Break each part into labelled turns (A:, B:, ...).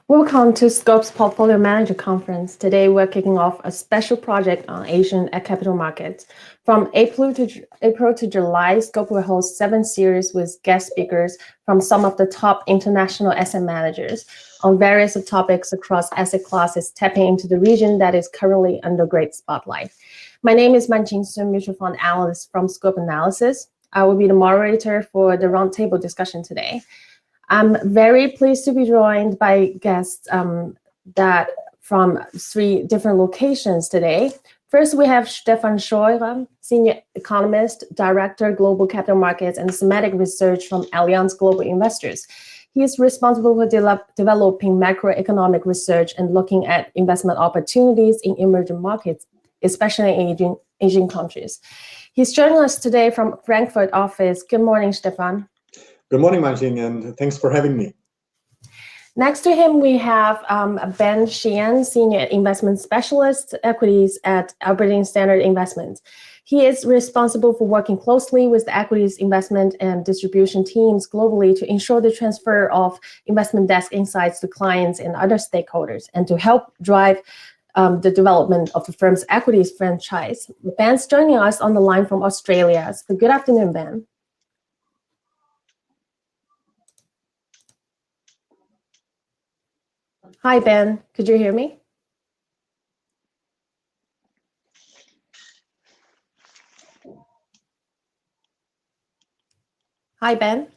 A: Welcome to Scope's Portfolio Manager Conference. Today, we're kicking off a special project on Asian capital markets. From April to July, Scope will host 7 series with guest speakers from some of the top international asset managers on various topics across asset classes, tapping into the region that is currently under great spotlight. My name is Manjing Sun, mutual fund analyst from Scope Analysis. I will be the moderator for the roundtable discussion today. I'm very pleased to be joined by guests that from 3 different locations today. First, we have Stefan Scheurer, Senior Economist, Director, Global Capital Markets and Thematic Research from Allianz Global Investors. He is responsible for developing macroeconomic research and looking at investment opportunities in emerging markets, especially in Asian countries. He's joining us today from Frankfurt office. Good morning, Stefan.
B: Good morning, Manjing, and thanks for having me.
A: Next to him, we have Ben Xian, Senior Investment Specialist, Equities at Aberdeen Standard Investments. He is responsible for working closely with the equities investment and distribution teams globally to ensure the transfer of investment desk insights to clients and other stakeholders, and to help drive the development of the firm's equities franchise. Ben's joining us on the line from Australia. So good afternoon, Ben. Hi, Ben. Could you hear me? Hi, Ben.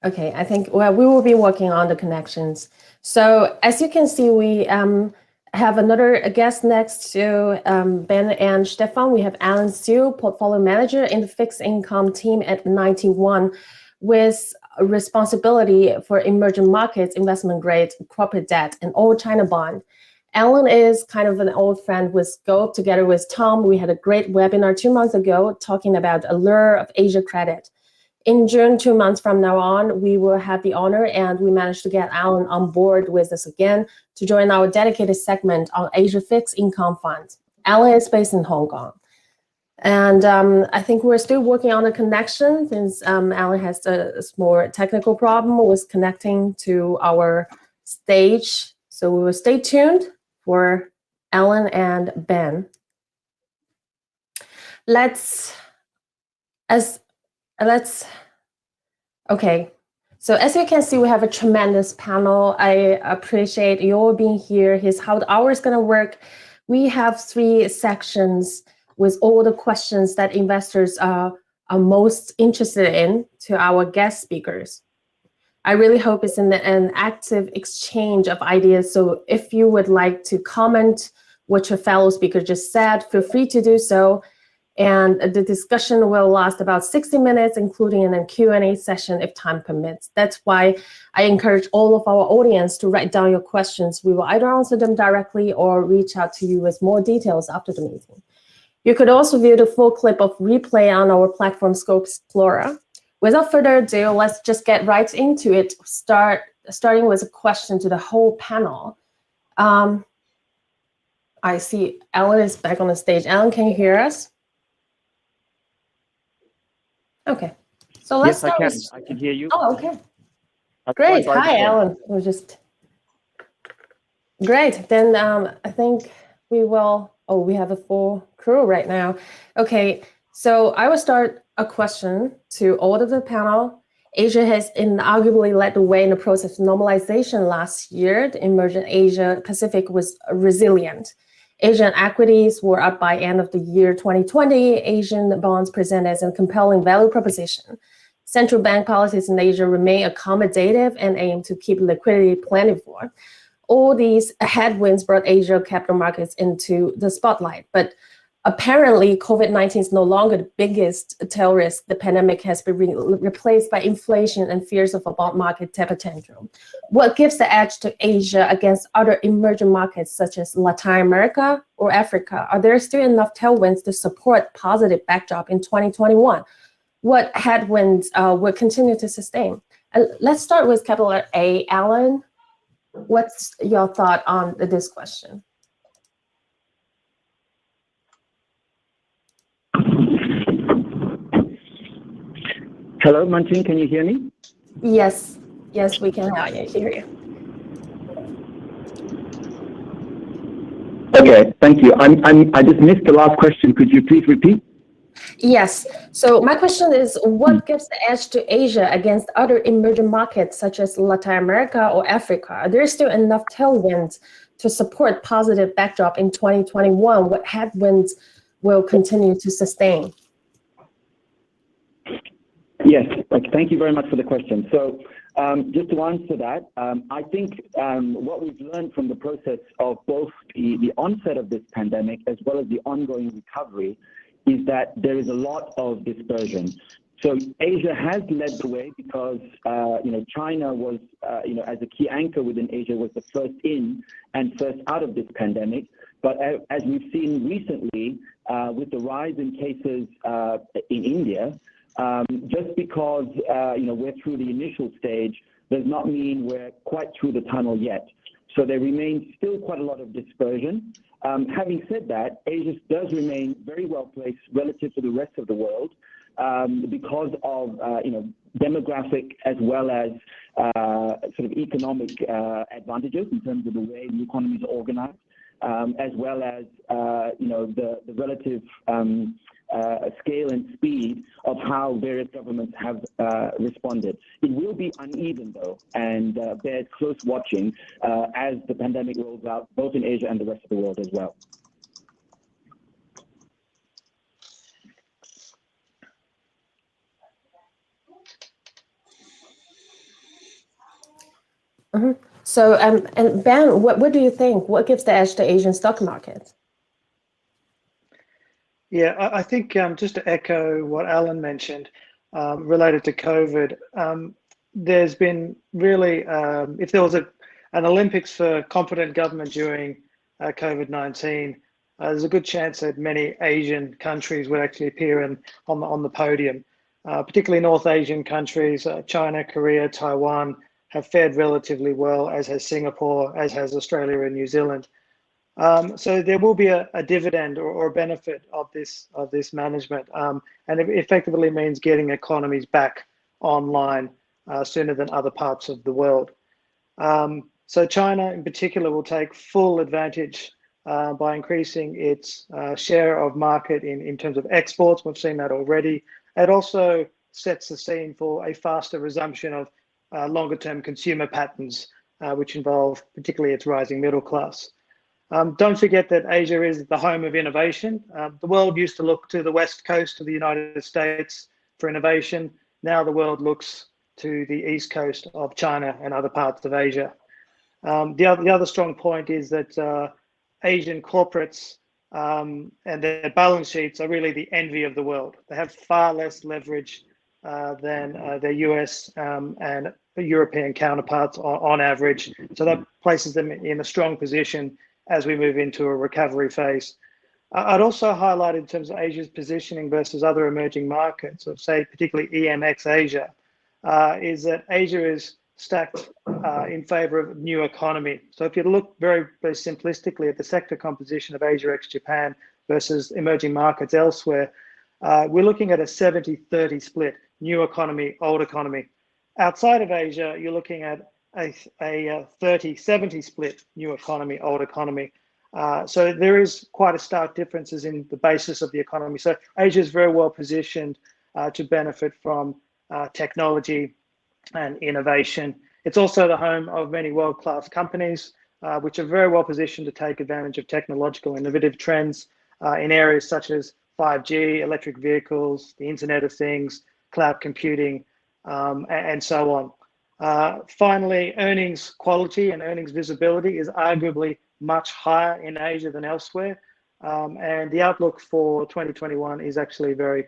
A: Okay, I think we will be working on the connections. So as you can see, we have another guest next to Ben and Stefan. We have Alan Siu, Portfolio Manager in the Fixed Income team at 91, with responsibility for emerging markets, investment grade, corporate debt, and all China bond. Alan is kind of an old friend with Scope. Together with Tom, we had a great webinar 2 months ago talking about the allure of Asia credit. In June, 2 months from now on, we will have the honor, and we managed to get Alan on board with us again to join our dedicated segment on Asia Fixed Income Funds. Alan is based in Hong Kong. And I think we're still working on the connection since Alan has a small technical problem with connecting to our stage. So we will stay tuned for Alan and Ben. Okay. So as you can see, we have a tremendous panel. I appreciate you all being here. Here's how the hour is going to work. We have 3 sections with all the questions that investors are most interested in to our guest speakers. I really hope it's an active exchange of ideas. So if you would like to comment what your fellow speaker just said, feel free to do so. And the discussion will last about 60 minutes, including a Q&A session if time permits. That's why I encourage all of our audience to write down your questions. We will either answer them directly or reach out to you with more details after the meeting. You could also view the full clip of replay on our platform Scope Explorer. Without further ado, let's just get right into it, starting with a question to the whole panel. I see Alan is back on the stage. Alan, can you hear us? Okay, so let's start.
C: Yes, I can hear you.
A: Oh, okay. Great. Hi, Alan. We're just great. Then I think we will. Oh, we have a full crew right now. Okay, so I will start a question to all of the panel. Asia has inarguably led the way in the process of normalization last year. The emerging Asia Pacific was resilient. Asian equities were up by end of the year 2020. Asian bonds present as a compelling value proposition. Central bank policies in Asia remain accommodative and aim to keep liquidity plentiful. All these headwinds brought Asia capital markets into the spotlight, but apparently COVID-19 is no longer the biggest tail risk. The pandemic has been replaced by inflation and fears of a bond market temper tantrum. What gives the edge to Asia against other emerging markets such as Latin America or Africa? Are there still enough tailwinds to support positive backdrop in 2021? What headwinds will continue to sustain? Let's start with capital A. Alan, what's your thought on this question?
C: Hello, Manjing, can you hear me?
A: Yes. Yes, we can hear you.
C: Okay, thank you. I just missed the last question. Could you please repeat?
A: Yes. So my question is, what gives the edge to Asia against other emerging markets such as Latin America or Africa? Are there still enough tailwinds to support positive backdrop in 2021? What headwinds will continue to sustain?
C: Yes, thank you very much for the question. So just to answer that, I think what we've learned from the process of both the onset of this pandemic as well as the ongoing recovery is that there is a lot of dispersion. So Asia has led the way because China was as a key anchor within Asia was the first in and first out of this pandemic. But as we've seen recently with the rise in cases in India, just because we're through the initial stage does not mean we're quite through the tunnel yet. So there remains still quite a lot of dispersion. Having said that, Asia does remain very well placed relative to the rest of the world because of demographic as well as sort of economic advantages in terms of the way the economy is organized, as well as the relative scale and speed of how various governments have responded. It will be uneven though, and bears close watching as the pandemic rolls out, both in Asia and the rest of the world as well.
A: Mm-hmm. So, and Ben, what do you think? What gives the edge to Asian stock markets?
D: Yeah, I think just to echo what Alan mentioned related to COVID, there's been really, if there was an Olympics for competent government during COVID-19, there's a good chance that many Asian countries would actually appear on the podium. Particularly North Asian countries, China, Korea, Taiwan, have fared relatively well, as has Singapore, as has Australia and New Zealand. So there will be a dividend or a benefit of this management, and it effectively means getting economies back online sooner than other parts of the world. So China in particular will take full advantage by increasing its share of market in terms of exports. We've seen that already. It also sets the scene for a faster resumption of longer term consumer patterns, which involve particularly its rising middle class. Don't forget that Asia is the home of innovation. The world used to look to the west coast of the United States for innovation. Now the world looks to the east coast of China and other parts of Asia. The other strong point is that Asian corporates and their balance sheets are really the envy of the world. They have far less leverage than their US and European counterparts on average. So that places them in a strong position as we move into a recovery phase. I'd also highlight in terms of Asia's positioning versus other emerging markets, or say particularly EMX Asia, is that Asia is stacked in favor of new economy. So if you look very, very simplistically at the sector composition of Asia ex-Japan versus emerging markets elsewhere, we're looking at a 70-30 split, new economy, old economy. Outside of Asia, you're looking at a 30-70 split, new economy, old economy. So there is quite a stark differences in the basis of the economy. So Asia is very well positioned to benefit from technology and innovation. It's also the home of many world-class companies, which are very well positioned to take advantage of technological innovative trends in areas such as 5G, electric vehicles, the Internet of Things, cloud computing, and so on. Finally, earnings quality and earnings visibility is arguably much higher in Asia than elsewhere. And the outlook for 2021 is actually very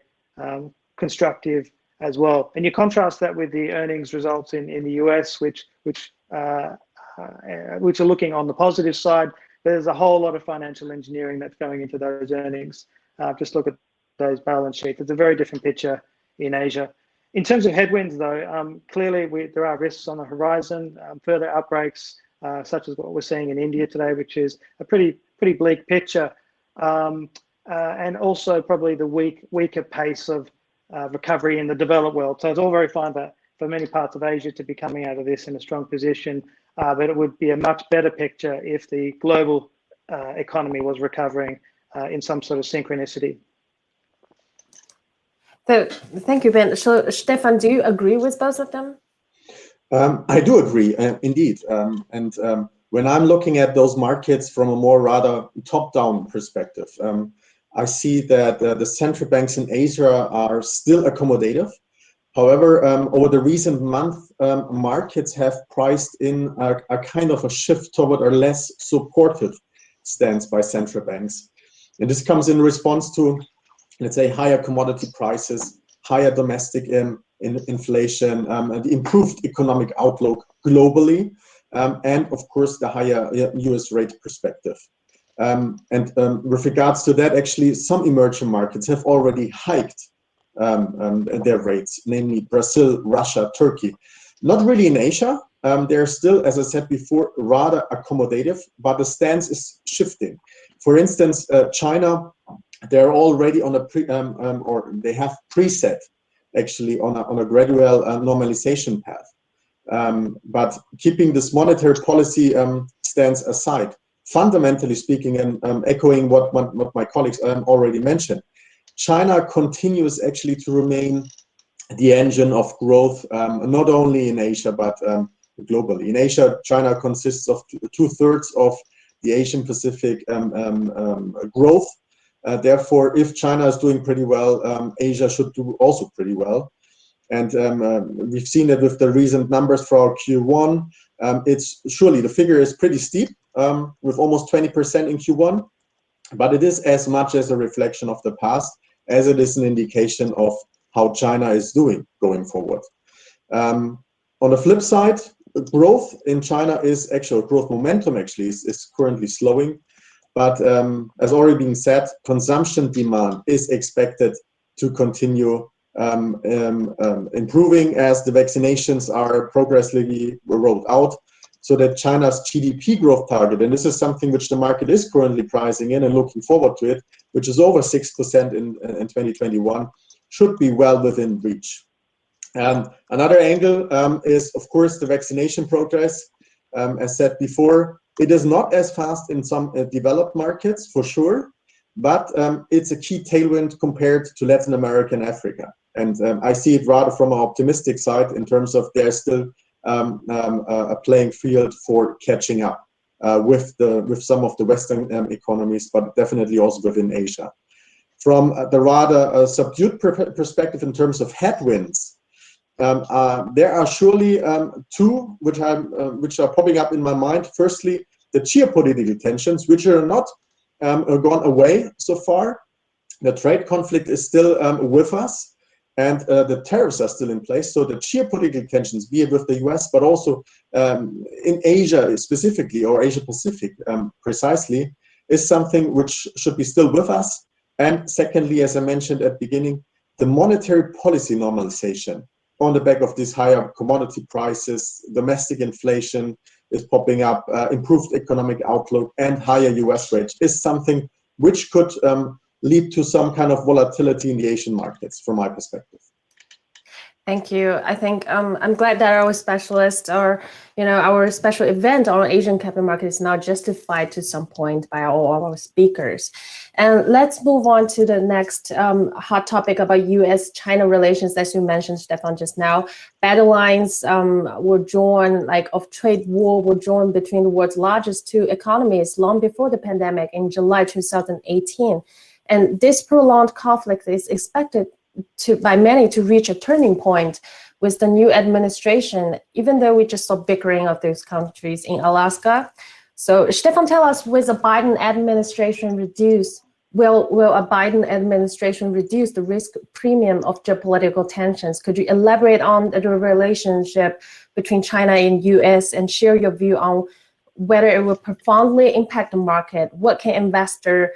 D: constructive as well. And you contrast that with the earnings results in the US, which are looking on the positive side. There's a whole lot of financial engineering that's going into those earnings. Just look at those balance sheets. It's a very different picture in Asia. In terms of headwinds, though, clearly there are risks on the horizon, further outbreaks, such as what we're seeing in India today, which is a pretty bleak picture, and also probably the weaker pace of recovery in the developed world. So it's all very fine for many parts of Asia to be coming out of this in a strong position, but it would be a much better picture if the global economy was recovering in some sort of synchronicity.
A: So, thank you, Ben. So, Stefan, do you agree with both of them?
B: I do agree, indeed. When I'm looking at those markets from a more rather top-down perspective, I see that the central banks in Asia are still accommodative. However, over the recent month, markets have priced in a kind of a shift toward a less supportive stance by central banks. And this comes in response to, let's say, higher commodity prices, higher domestic inflation, the improved economic outlook globally, and of course the higher US rate perspective. With regards to that, actually, some emerging markets have already hiked their rates, namely Brazil, Russia, Turkey. Not really in Asia. They're still, as I said before, rather accommodative, but the stance is shifting. For instance, China, they're already on a or they have preset actually on a gradual normalization path. But keeping this monetary policy stance aside, fundamentally speaking, and echoing what my colleagues already mentioned, China continues actually to remain the engine of growth, not only in Asia, but globally. In Asia, China consists of 2/3 of the Asian Pacific growth. Therefore, if China is doing pretty well, Asia should do also pretty well. And we've seen it with the recent numbers for our Q1. It's surely the figure is pretty steep, with almost 20% in Q1, but it is as much as a reflection of the past as it is an indication of how China is doing going forward. On the flip side, growth in China is actual growth momentum actually is currently slowing, but as already been said, consumption demand is expected to continue improving as the vaccinations are progressively rolled out, so that China's GDP growth target, and this is something which the market is currently pricing in and looking forward to it, which is over 6% in 2021, should be well within reach. Another angle is, of course, the vaccination progress. As said before, it is not as fast in some developed markets, for sure, but it's a key tailwind compared to Latin America and Africa. And I see it rather from an optimistic side in terms of there's still a playing field for catching up with some of the Western economies, but definitely also within Asia. From the rather subdued perspective in terms of headwinds, there are surely two which are popping up in my mind. Firstly, the geopolitical tensions, which are not gone away so far. The trade conflict is still with us, and the tariffs are still in place. So the geopolitical tensions, be it with the US, but also in Asia specifically, or Asia Pacific precisely, is something which should be still with us. And secondly, as I mentioned at the beginning, the monetary policy normalization on the back of these higher commodity prices, domestic inflation is popping up, improved economic outlook, and higher US rates is something which could lead to some kind of volatility in the Asian markets, from my perspective.
A: Thank you. I think I'm glad that our specialist, or our special event on Asian capital market is now justified to some point by all our speakers. And let's move on to the next hot topic about US-China relations. As you mentioned, Stefan, just now, battle lines were drawn, of trade war were drawn between the world's largest two economies long before the pandemic in July 2018. And this prolonged conflict is expected by many to reach a turning point with the new administration, even though we just saw bickering of those countries in Alaska. So Stefan, tell us, will a Biden administration reduce the risk premium of geopolitical tensions? Could you elaborate on the relationship between China and US and share your view on whether it will profoundly impact the market? What can investors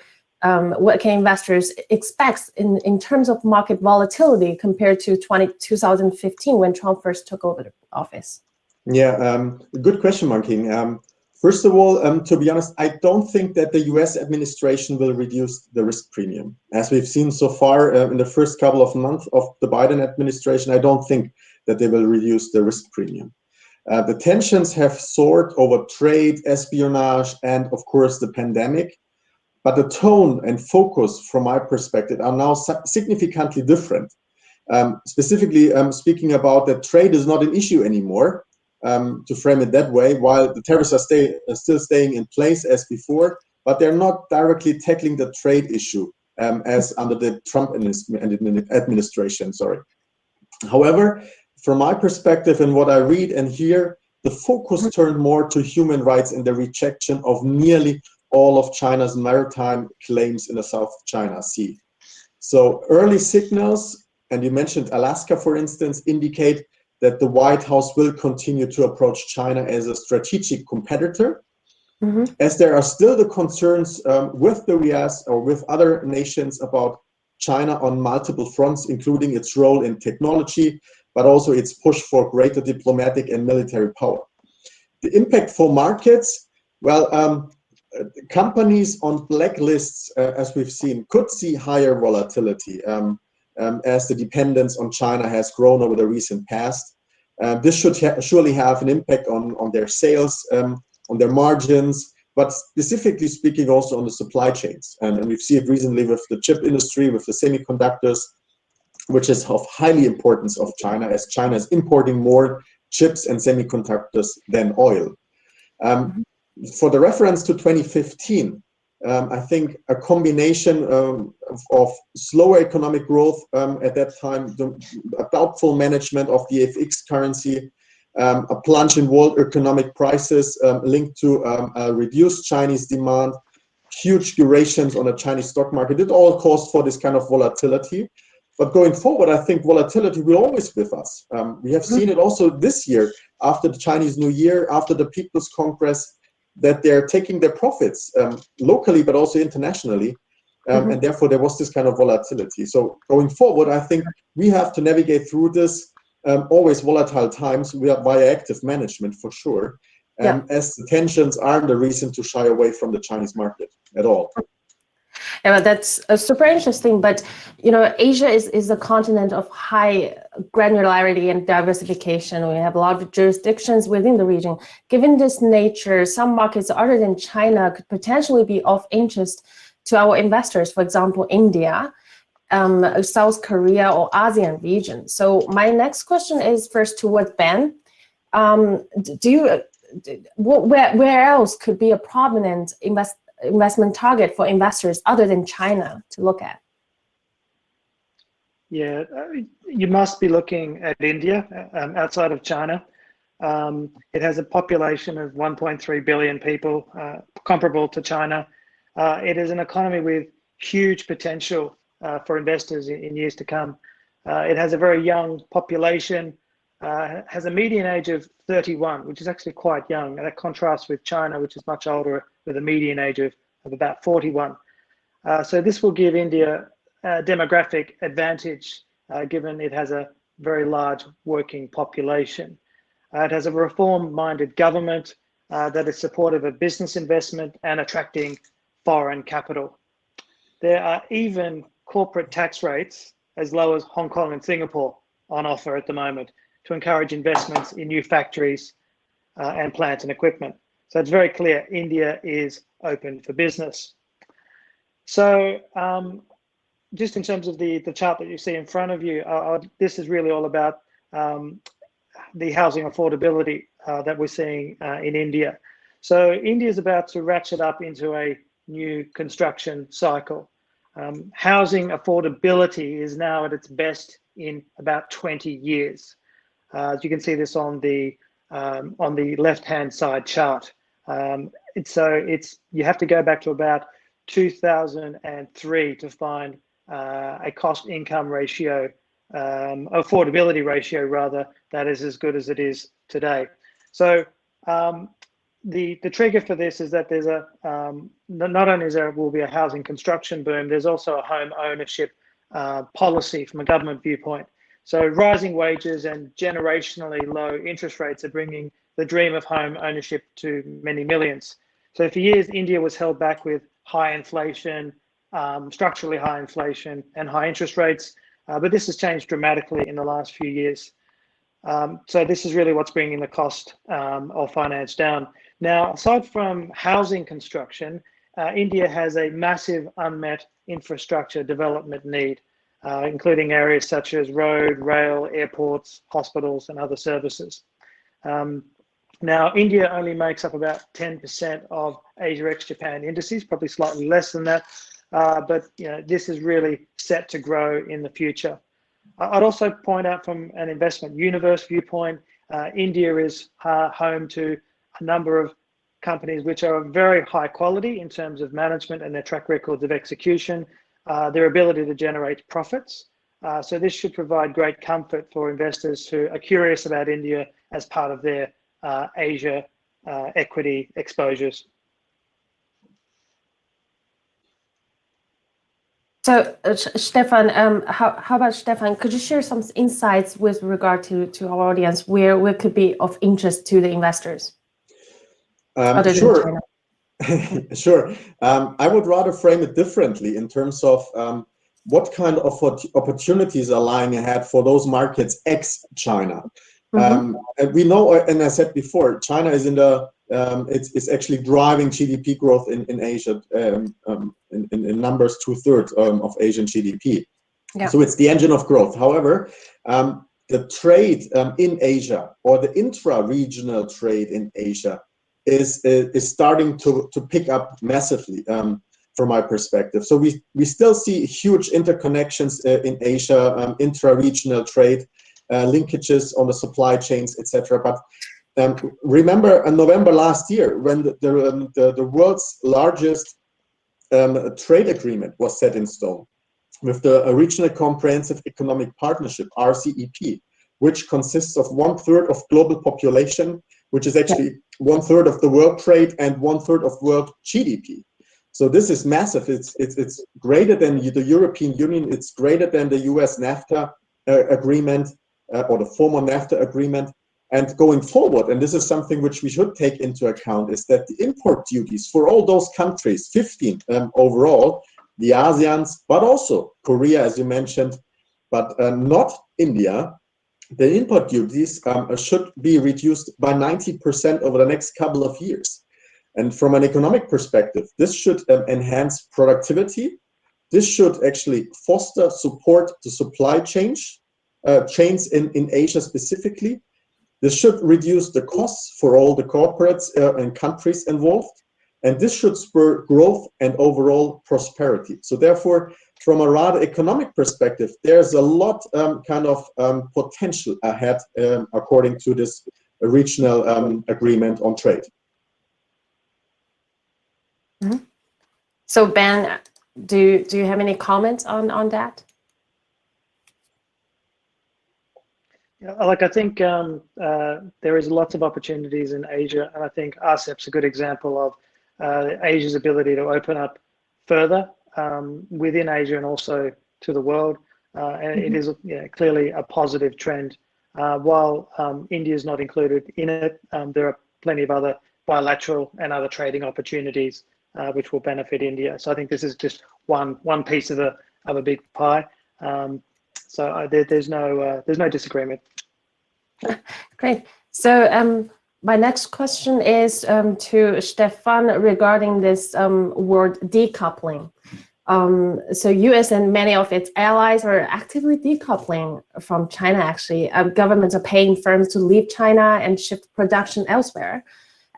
A: expect in terms of market volatility compared to 2015 when Trump first took over the office?
B: Yeah, good question, Marking. First of all, to be honest, I don't think that the US administration will reduce the risk premium. As we've seen so far in the first couple of months of the Biden administration, I don't think that they will reduce the risk premium. The tensions have soared over trade, espionage, and of course the pandemic. But the tone and focus, from my perspective, are now significantly different. Specifically speaking about that trade is not an issue anymore. To frame it that way, while the tariffs are still staying in place as before, but they're not directly tackling the trade issue as under the Trump administration. However, from my perspective and what I read and hear, the focus turned more to human rights and the rejection of nearly all of China's maritime claims in the South China Sea. So early signals, and you mentioned Alaska, for instance, indicate that the White House will continue to approach China as a strategic competitor, as there are still the concerns with the US or with other nations about China on multiple fronts, including its role in technology, but also its push for greater diplomatic and military power. The impact for markets, well, companies on blacklists, as we've seen, could see higher volatility as the dependence on China has grown over the recent past. This should surely have an impact on their sales, on their margins, but specifically speaking also on the supply chains. And we've seen it recently with the chip industry, with the semiconductors, which is of highly importance of China, as China is importing more chips and semiconductors than oil. For the reference to 2015, I think a combination of slower economic growth at that time, a doubtful management of the FX currency, a plunge in world economic prices linked to reduced Chinese demand, huge durations on the Chinese stock market, it all caused for this kind of volatility. But going forward, I think volatility will always be with us. We have seen it also this year, after the Chinese New Year, after the People's Congress, that they're taking their profits locally, but also internationally. And therefore, there was this kind of volatility. So going forward, I think we have to navigate through this always volatile times via active management, for sure, as the tensions aren't a reason to shy away from the Chinese market at all.
A: Yeah, that's super interesting. But, you know, Asia is a continent of high granularity and diversification. We have a lot of jurisdictions within the region. Given this nature, some markets other than China could potentially be of interest to our investors, for example, India, South Korea, or ASEAN region. So my next question is first toward Ben. Where else could be a prominent investment target for investors other than China to look at?
D: Yeah, you must be looking at India outside of China. It has a population of 1.3 billion people, comparable to China. It is an economy with huge potential for investors in years to come. It has a very young population, has a median age of 31, which is actually quite young. And that contrasts with China, which is much older, with a median age of about 41. So this will give India a demographic advantage, given it has a very large working population. It has a reform-minded government that is supportive of business investment and attracting foreign capital. There are even corporate tax rates as low as Hong Kong and Singapore on offer at the moment to encourage investments in new factories and plant and equipment. So it's very clear India is open for business. So just in terms of the chart that you see in front of you, this is really all about the housing affordability that we're seeing in India. So India is about to ratchet up into a new construction cycle. Housing affordability is now at its best in about 20 years. As you can see this on the left-hand side chart. You have to go back to about 2003 to find a cost-income ratio, affordability ratio rather, that is as good as it is today. So the trigger for this is that there's not only will be a housing construction boom, there's also a home ownership policy from a government viewpoint. So rising wages and generationally low interest rates are bringing the dream of home ownership to many millions. So for years, India was held back with high inflation, structurally high inflation and high interest rates, but this has changed dramatically in the last few years. So this is really what's bringing the cost of finance down. Now, aside from housing construction, India has a massive unmet infrastructure development need, including areas such as road, rail, airports, hospitals, and other services. Now, India only makes up about 10% of Asia ex-Japan indices, probably slightly less than that, but this is really set to grow in the future. I'd also point out from an investment universe viewpoint, India is home to a number of companies which are very high quality in terms of management and their track records of execution, their ability to generate profits. So this should provide great comfort for investors who are curious about India as part of their Asia equity exposures.
A: So, Stefan, how about Stefan? Could you share some insights with regard to our audience where could be of interest to the investors?
B: Sure. Sure. I would rather frame it differently in terms of what kind of opportunities are lying ahead for those markets ex-China. And we know, and I said before, China is in the it's actually driving GDP growth in Asia, in numbers 2/3 of Asian GDP. Yeah. So it's the engine of growth. However, the trade in Asia, or the intra-regional trade in Asia, is starting to pick up massively from my perspective. So we still see huge interconnections in Asia, intra-regional trade, linkages on the supply chains, etc. But remember in November last year, when the world's largest trade agreement was set in stone with the Regional Comprehensive Economic Partnership, RCEP, which consists of 1/3 of global population, which is actually 1/3 of the world trade and 1/3 of world GDP. So this is massive. It's greater than the European Union. It's greater than the US NAFTA agreement, or the former NAFTA agreement. And going forward, and this is something which we should take into account, is that the import duties for all those countries, 15 overall, the Asians, but also Korea, as you mentioned, but not India, the import duties should be reduced by 90% over the next couple of years. And from an economic perspective, this should enhance productivity. This should actually foster support to supply chains in Asia specifically. This should reduce the costs for all the corporates and countries involved, and this should spur growth and overall prosperity. So therefore, from a rather economic perspective, there's a lot potential ahead according to this regional agreement on trade.
A: Mm-hmm. So Ben, do you have any comments on that?
D: I think there is lots of opportunities in Asia, and I think RCEP's a good example of Asia's ability to open up further within Asia and also to the world. And it is clearly a positive trend. While India is not included in it, there are plenty of other bilateral and other trading opportunities which will benefit India. So I think this is just one piece of a big pie. So there's no disagreement.
A: Great. So my next question is to Stefan regarding this word decoupling. So US and many of its allies are actively decoupling from China, actually. Governments are paying firms to leave China and shift production elsewhere.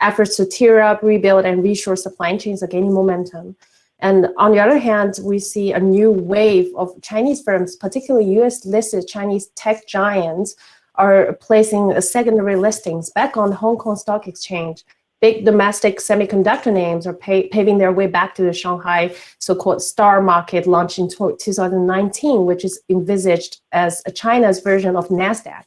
A: Efforts to tier up, rebuild, and reshore supply chains are gaining momentum. And on the other hand, we see a new wave of Chinese firms, particularly US-listed Chinese tech giants, are placing secondary listings back on the Hong Kong Stock Exchange. Big domestic semiconductor names are paving their way back to the Shanghai so-called star market launched in 2019, which is envisaged as China's version of NASDAQ.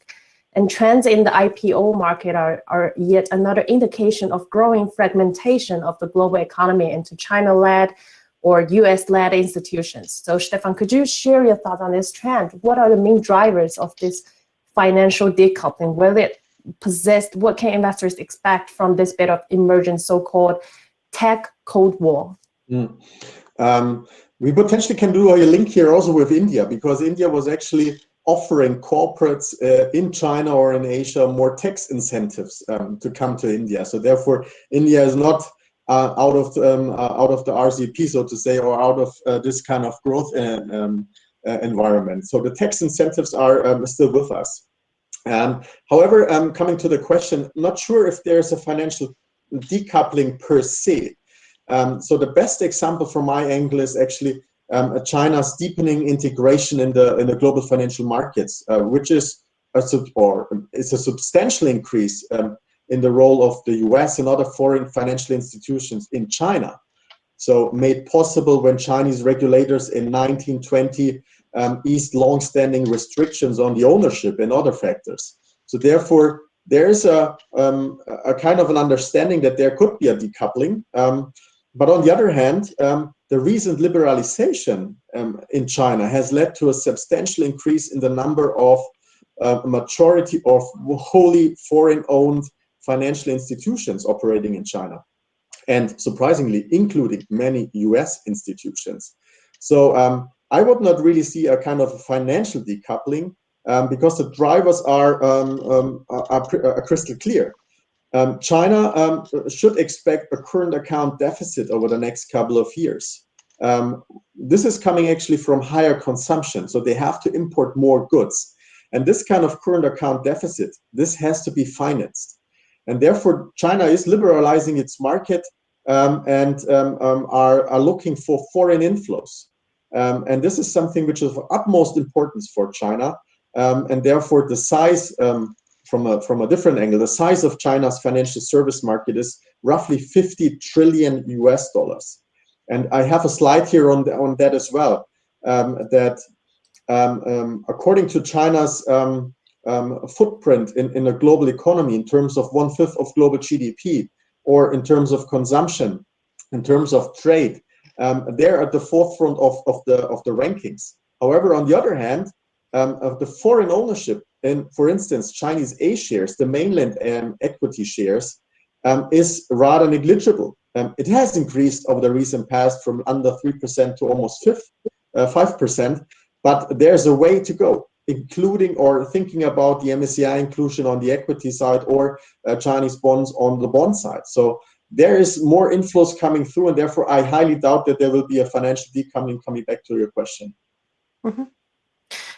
A: And trends in the IPO market are yet another indication of growing fragmentation of the global economy into China-led or US-led institutions. So Stefan, could you share your thoughts on this trend? What are the main drivers of this financial decoupling? persist? What can investors expect from this bit of emergent so-called tech Cold War?
B: We potentially can do a link here also with India, because India was actually offering corporates in China or in Asia more tax incentives to come to India. So therefore, India is not out of the RCEP, so to say, or out of this kind of growth environment. So the tax incentives are still with us. However, coming to the question, not sure if there's a financial decoupling per se. So the best example from my angle is actually China's deepening integration in the global financial markets, which is a substantial increase in the role of the US and other foreign financial institutions in China. So made possible when Chinese regulators in 1920 eased long-standing restrictions on the ownership and other factors. So therefore, there's a kind of an understanding that there could be a decoupling. But on the other hand, the recent liberalization in China has led to a substantial increase in the number of majority of wholly foreign-owned financial institutions operating in China, and surprisingly, including many US institutions. So I would not really see a kind of financial decoupling because the drivers are crystal clear. China should expect a current account deficit over the next couple of years. This is coming actually from higher consumption, so they have to import more goods. And this kind of current account deficit, this has to be financed. And therefore, China is liberalizing its market and are looking for foreign inflows. And this is something which is of utmost importance for China. And therefore, the size from a different angle, the size of China's financial service market is roughly 50 trillion US dollars. And I have a slide here on that as well, that according to China's footprint in a global economy in terms of 1/5 of global GDP, or in terms of consumption, in terms of trade, they're at the forefront of the rankings. However, on the other hand, of the foreign ownership in, for instance, Chinese A shares, the mainland equity shares, is rather negligible. It has increased over the recent past from under 3% to almost 5%, but there's a way to go, including or thinking about the MSCI inclusion on the equity side or Chinese bonds on the bond side. So there is more inflows coming through, and therefore I highly doubt that there will be a financial decoupling, coming back to your question.
A: Mm-hmm.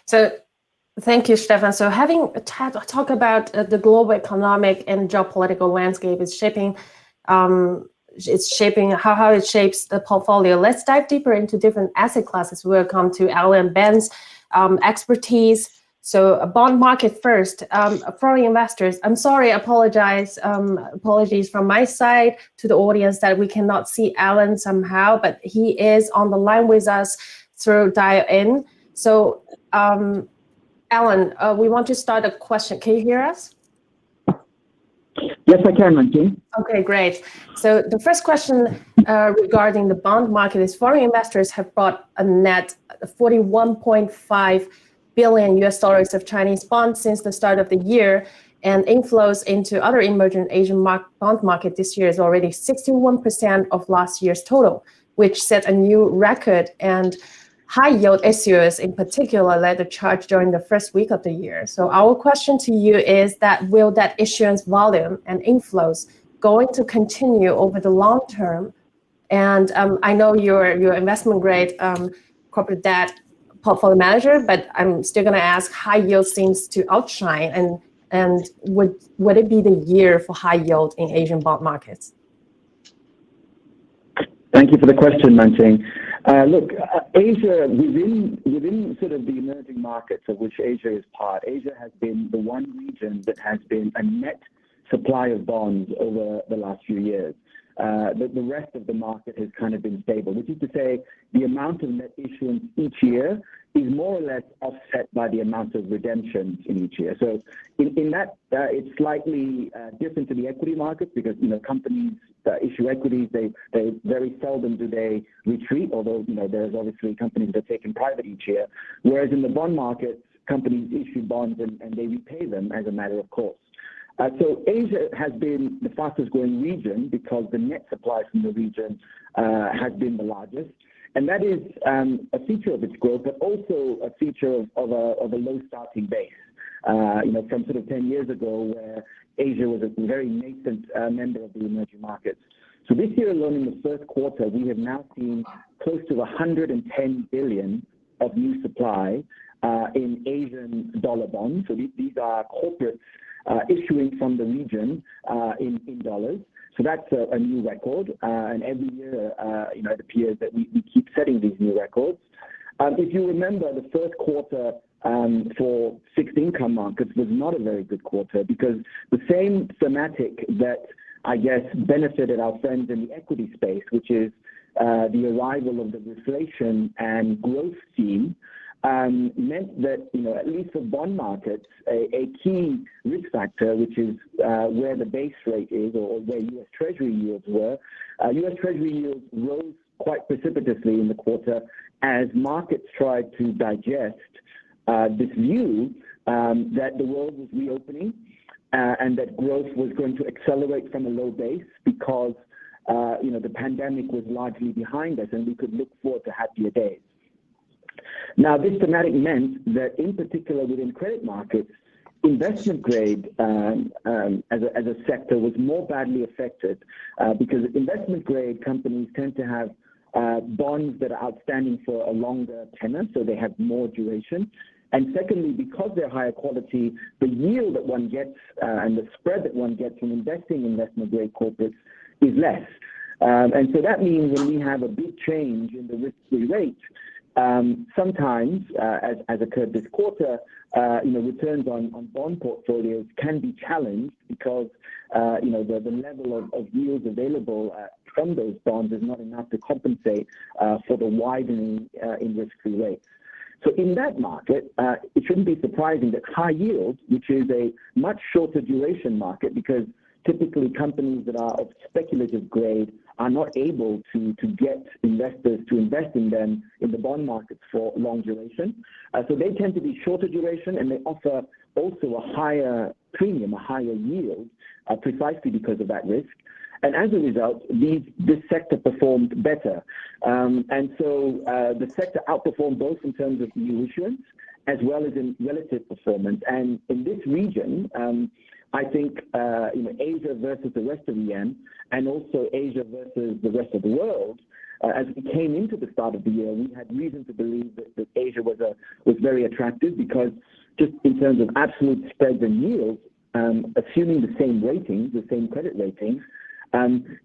A: So thank you, Stefan. So having talk about the global economic and geopolitical landscape is shaping, how it shapes the portfolio. Let's dive deeper into different asset classes. We'll come to Alan and Ben's expertise. So a bond market first. Foreign investors, I'm sorry, apologies from my side to the audience that we cannot see Alan somehow, but he is on the line with us through dial-in. So Alan, we want to start a question. Can you hear us?
C: Yes, I can, Nancy.
A: Okay, great. So the first question regarding the bond market is foreign investors have bought a net 41.5 billion US dollars of Chinese bonds since the start of the year, and inflows into other emerging Asian bond market this year is already 61% of last year's total, which set a new record. And high yield issuers in particular led the charge during the first week of the year. So our question to you is that will that issuance volume and inflows going to continue over the long term? And I know you're investment grade corporate debt portfolio manager, but I'm still going to ask, high yield seems to outshine, and would it be the year for high yield in Asian bond markets?
C: Thank you for the question, Manting. Look, Asia, within sort of the emerging markets of which Asia is part, Asia has been the one region that has been a net supply of bonds over the last few years. The rest of the market has kind of been stable, which is to say the amount of net issuance each year is more or less offset by the amount of redemptions in each year. So in that, it's slightly different to the equity markets because, companies that issue equities, they very seldom do they retreat, although, there's obviously companies that are taken private each year. Whereas in the bond market, companies issue bonds and they repay them as a matter of course. So Asia has been the fastest growing region because the net supply from the region has been the largest. And that is a feature of its growth, but also a feature of a low starting base. From sort of 10 years ago, where Asia was a very nascent member of the emerging markets. So this year alone, in the first quarter, we have now seen close to 110 billion of new supply in Asian dollar bonds. So these are corporates issuing from the region in dollars. So that's a new record. And every year, it appears that we keep setting these new records. If you remember, the first quarter for fixed income markets was not a very good quarter because the same thematic that I guess benefited our friends in the equity space, which is the arrival of the reflation and growth theme, meant that, at least for bond markets, a key risk factor, which is where the base rate is or where U.S. Treasury yields were, U.S. Treasury yields rose quite precipitously in the quarter as markets tried to digest this view that the world was reopening and that growth was going to accelerate from a low base because, the pandemic was largely behind us and we could look forward to happier days. Now, this thematic meant that, in particular within credit markets, investment grade as a sector was more badly affected because investment grade companies tend to have bonds that are outstanding for a longer tenor, so they have more duration. And secondly, because they're higher quality, the yield that one gets and the spread that one gets from investing in investment grade corporates is less. And so that means when we have a big change in the risk-free rate, sometimes, as occurred this quarter, returns on bond portfolios can be challenged because, the level of yields available from those bonds is not enough to compensate for the widening in risk-free rates. So in that market, it shouldn't be surprising that high yield, which is a much shorter duration market, because typically companies that are of speculative grade are not able to get investors to invest in them in the bond markets for long duration. So they tend to be shorter duration, and they offer also a higher premium, a higher yield, precisely because of that risk. And as a result, this sector performed better. And so the sector outperformed both in terms of new issuance as well as in relative performance. And in this region, I think Asia versus the rest of EM, and also Asia versus the rest of the world, as we came into the start of the year, we had reason to believe that Asia was very attractive because just in terms of absolute spreads and yields, assuming the same ratings, the same credit ratings,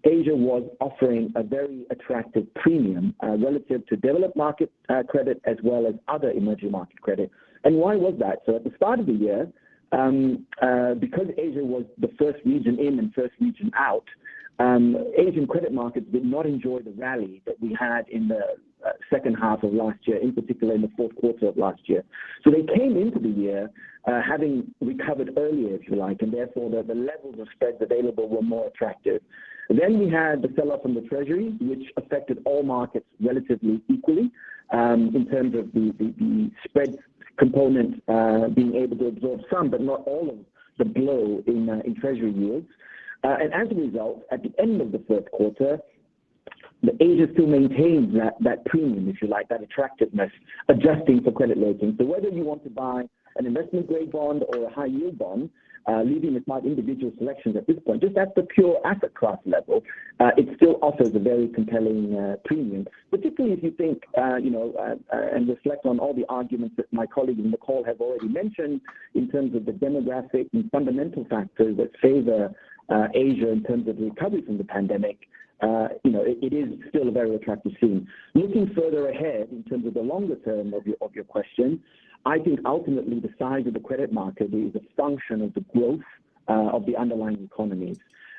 C: Asia was offering a very attractive premium relative to developed market credit as well as other emerging market credit. And why was that? So at the start of the year, because Asia was the first region in and first region out, Asian credit markets did not enjoy the rally that we had in the second half of last year, in particular in the fourth quarter of last year. So they came into the year having recovered earlier, if you like, and therefore the levels of spreads available were more attractive. Then we had the sell-off from the Treasury, which affected all markets relatively equally in terms of the spread component being able to absorb some, but not all of the blow in Treasury yields. And as a result, at the end of the first quarter, the Asia still maintains that premium, if you like, that attractiveness, adjusting for credit rating. So whether you want to buy an investment grade bond or a high yield bond, leaving aside individual selections at this point, just at the pure asset class level, it still offers a very compelling premium, particularly if you think, and reflect on all the arguments that my colleagues in the call have already mentioned in terms of the demographic and fundamental factors that favor Asia in terms of the recovery from the pandemic. It is still a very attractive scene. Looking further ahead in terms of the longer term of your question, I think ultimately the size of the credit market is a function of the growth of the underlying economies.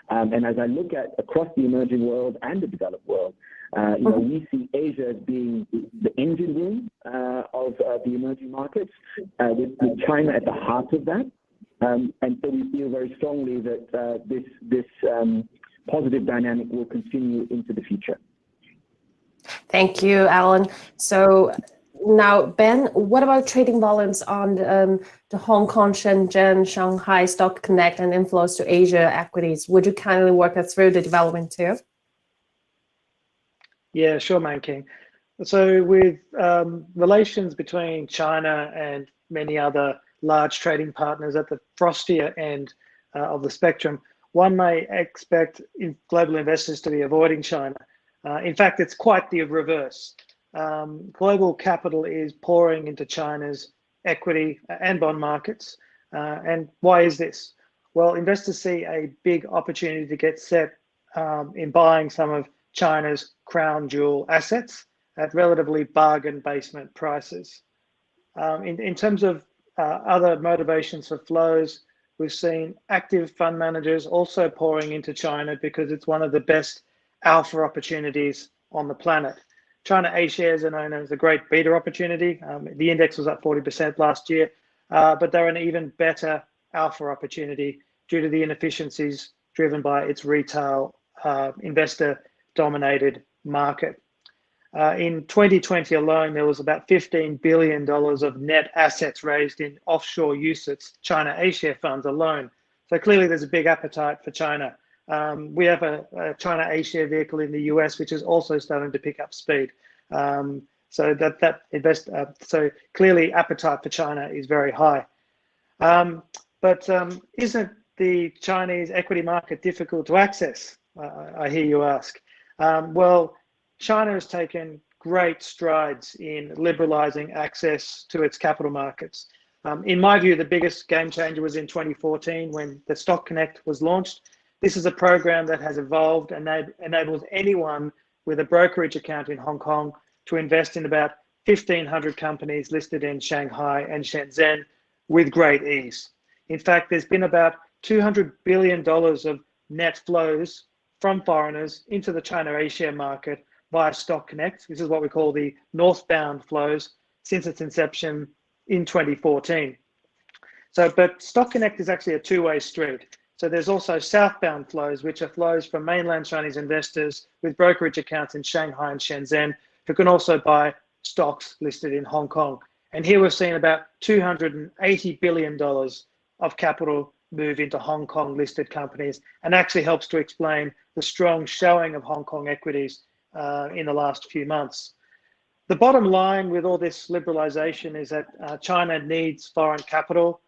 C: And as I look at across the emerging world and the developed world, we see Asia as being the engine room of the emerging markets, with China at the heart of that. And so we feel very strongly that this positive dynamic will continue into the future.
A: Thank you, Alan. So Now, Ben, what about trading volumes on the Hong Kong, Shenzhen, Shanghai Stock Connect and inflows to Asia equities? Would you kindly walk us through the development too?
D: Yeah, sure, Man King. So with relations between China and many other large trading partners at the frostier end of the spectrum, one may expect global investors to be avoiding China. In fact, it's quite the reverse. Global capital is pouring into China's equity and bond markets. And why is this? Well, investors see a big opportunity to get set in buying some of China's crown jewel assets at relatively bargain basement prices. In terms of other motivations for flows, we've seen active fund managers also pouring into China because it's one of the best alpha opportunities on the planet. China A shares are known as a great beta opportunity. The index was up 40% last year, but they're an even better alpha opportunity due to the inefficiencies driven by its retail investor dominated market. In 2020 alone, there was about $15 billion of net assets raised in offshore UCITS, China A-share funds alone. So clearly there's a big appetite for China. We have a China A-share vehicle in the US, which is also starting to pick up speed. So clearly appetite for China is very high. But isn't the Chinese equity market difficult to access? I hear you ask. Well, China has taken great strides in liberalizing access to its capital markets. In my view, the biggest game changer was in 2014 when the Stock Connect was launched. This is a program that has evolved and enables anyone with a brokerage account in Hong Kong to invest in about 1,500 companies listed in Shanghai and Shenzhen with great ease. In fact, there's been about $200 billion of net flows from foreigners into the China A-share market via Stock Connect. This is what we call the northbound flows since its inception in 2014. But Stock Connect is actually a two-way street. So there's also southbound flows, which are flows from mainland Chinese investors with brokerage accounts in Shanghai and Shenzhen who can also buy stocks listed in Hong Kong. And here we've seen about $280 billion of capital move into Hong Kong listed companies, and actually helps to explain the strong showing of Hong Kong equities in the last few months. The bottom line with all this liberalization is that China needs foreign capital,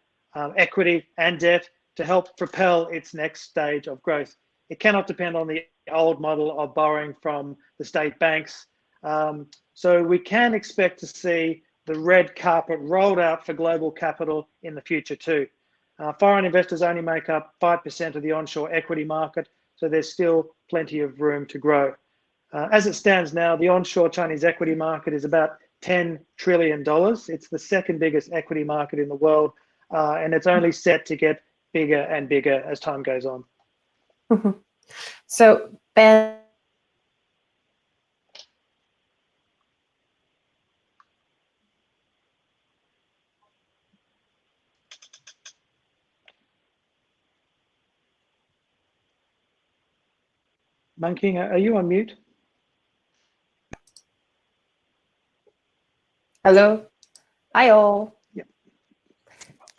D: equity and debt to help propel its next stage of growth. It cannot depend on the old model of borrowing from the state banks. So we can expect to see the red carpet rolled out for global capital in the future too. Foreign investors only make up 5% of the onshore equity market, so there's still plenty of room to grow. As it stands now, the onshore Chinese equity market is about $10 trillion. It's the second biggest equity market in the world, and it's only set to get bigger and bigger as time goes on.
A: So, Ben,
D: Man King, are you on mute?
A: hello? Hi all.
D: Yeah.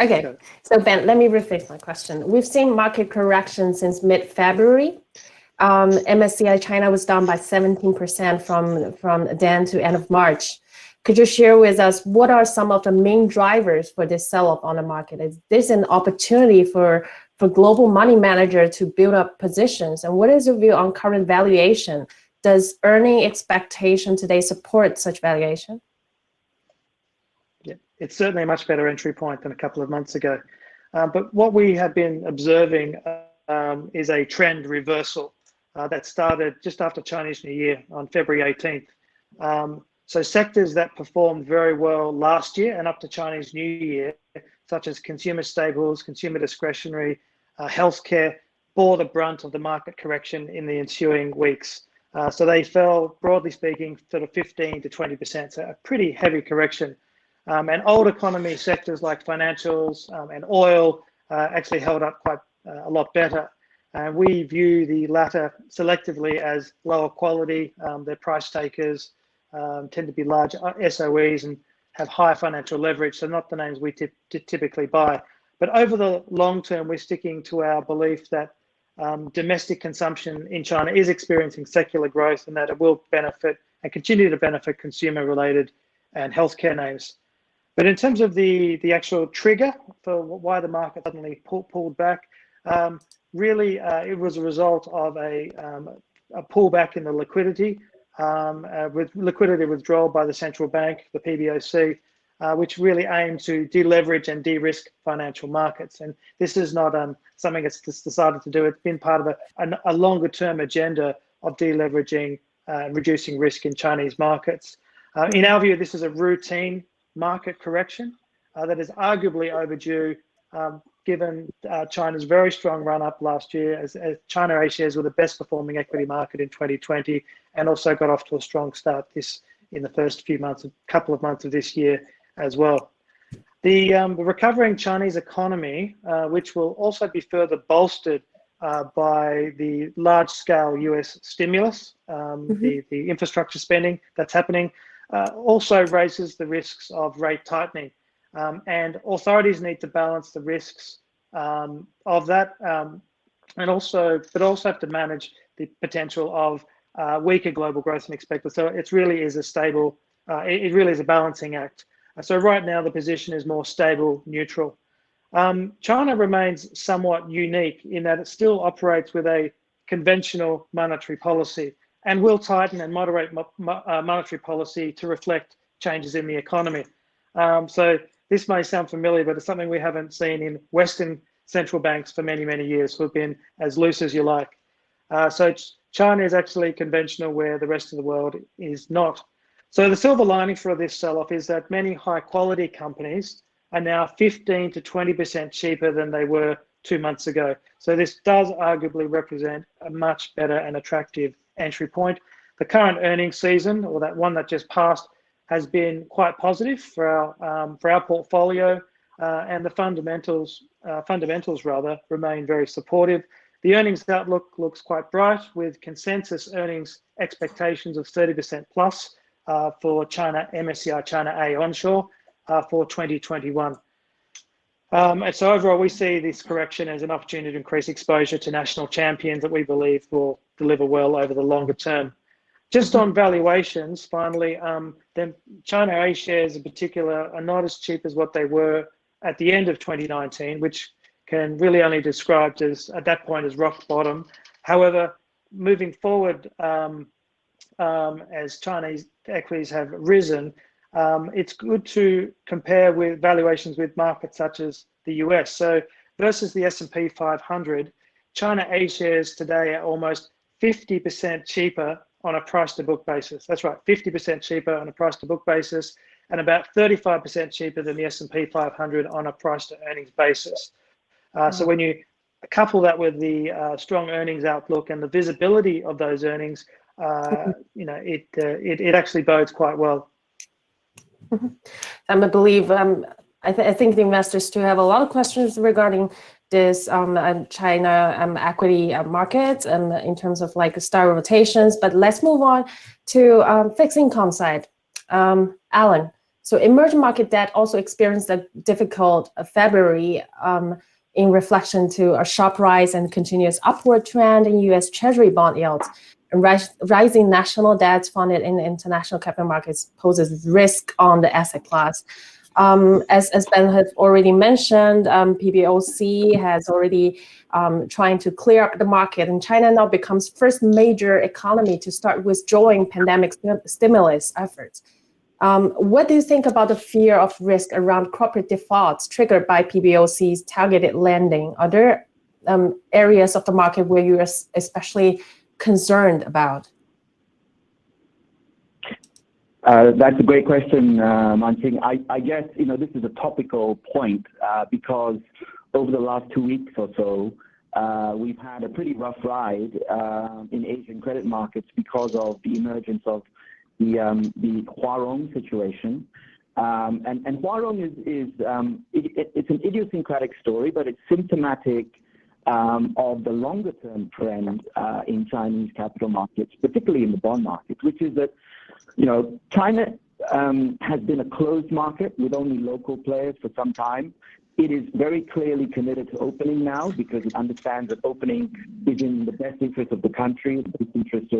A: Okay, so Ben, let me rephrase my question. We've seen market correction since mid-February. MSCI China was down by 17% from then to end of March. Could you share with us what are some of the main drivers for this sell-off on the market? Is this an opportunity for global money manager to build up positions? And what is your view on current valuation? Does earning expectation today support such valuation?
D: Yeah, it's certainly a much better entry point than a couple of months ago. But what we have been observing is a trend reversal that started just after Chinese New Year on February 18th. So sectors that performed very well last year and up to Chinese New Year, such as consumer staples, consumer discretionary, healthcare, bore the brunt of the market correction in the ensuing weeks. So they fell, broadly speaking, sort of 15 to 20%, so a pretty heavy correction. And old economy sectors like financials and oil actually held up quite a lot better. We view the latter selectively as lower quality. They're price takers, tend to be large SOEs, and have high financial leverage, so not the names we typically buy. But over the long term, we're sticking to our belief that domestic consumption in China is experiencing secular growth, and that it will benefit and continue to benefit consumer-related and healthcare names. But in terms of the actual trigger for why the market suddenly pulled back, really it was a result of a pullback in the liquidity, with liquidity withdrawal by the central bank, the PBOC, which really aimed to deleverage and de-risk financial markets. And this is not something it's just decided to do. It's been part of a longer-term agenda of deleveraging and reducing risk in Chinese markets. In our view, this is a routine market correction that is arguably overdue, given China's very strong run-up last year, as China A shares were the best performing equity market in 2020, and also got off to a strong start in the first couple of months of this year as well. The recovering Chinese economy, which will also be further bolstered by the large-scale US stimulus, the infrastructure spending that's happening, also raises the risks of rate tightening. And authorities need to balance the risks of that, but also have to manage the potential of weaker global growth than expected. So it really is it really is a balancing act. So right now the position is more stable, neutral. China remains somewhat unique in that it still operates with a conventional monetary policy, and will tighten and moderate monetary policy to reflect changes in the economy. So this may sound familiar, but it's something we haven't seen in Western central banks for many, many years, who have been as loose as you like. So China is actually conventional where the rest of the world is not. So the silver lining for this sell-off is that many high-quality companies are now 15 to 20% cheaper than they were 2 months ago. So this does arguably represent a much better and attractive entry point. The current earnings season, or that one that just passed, has been quite positive for our portfolio, and the fundamentals remain very supportive. The earnings outlook looks quite bright, with consensus earnings expectations of 30% plus for China MSCI China A onshore for 2021. And so overall, we see this correction as an opportunity to increase exposure to national champions that we believe will deliver well over the longer term. Just on valuations, finally, then China A shares in particular are not as cheap as what they were at the end of 2019, which can really only be described as, at that point, as rock bottom. However, moving forward, as Chinese equities have risen, it's good to compare with valuations with markets such as the US. So versus the S&P 500, China A shares today are almost 50% cheaper on a price to book basis. That's right, 50% cheaper on a price to book basis, and about 35% cheaper than the S&P 500 on a price to earnings basis. So when you couple that with the strong earnings outlook and the visibility of those earnings, it actually bodes quite well.
A: I believe I think the investors do have a lot of questions regarding this China equity market and in terms of like star rotations. But let's move on to fixed income side. Alan, so emerging market debt also experienced a difficult February in reflection to a sharp rise and continuous upward trend in U.S. Treasury bond yields. And rising national debts funded in international capital markets poses risk on the asset class. As Ben has already mentioned, PBOC has already trying to clear up the market, and China now becomes first major economy to start withdrawing pandemic stimulus efforts. What do you think about the fear of risk around corporate defaults triggered by PBOC's targeted lending? Are there areas of the market where you're especially concerned about?
C: That's a great question, Manting. I guess, this is a topical point because over the last 2 weeks or so, we've had a pretty rough ride in Asian credit markets because of the emergence of the Huarong situation. And Huarong it's an idiosyncratic story, but it's symptomatic of the longer term trend in Chinese capital markets, particularly in the bond market, which is that China has been a closed market with only local players for some time. It is very clearly committed to opening now because it understands that opening is in the best interest of the country, the best interest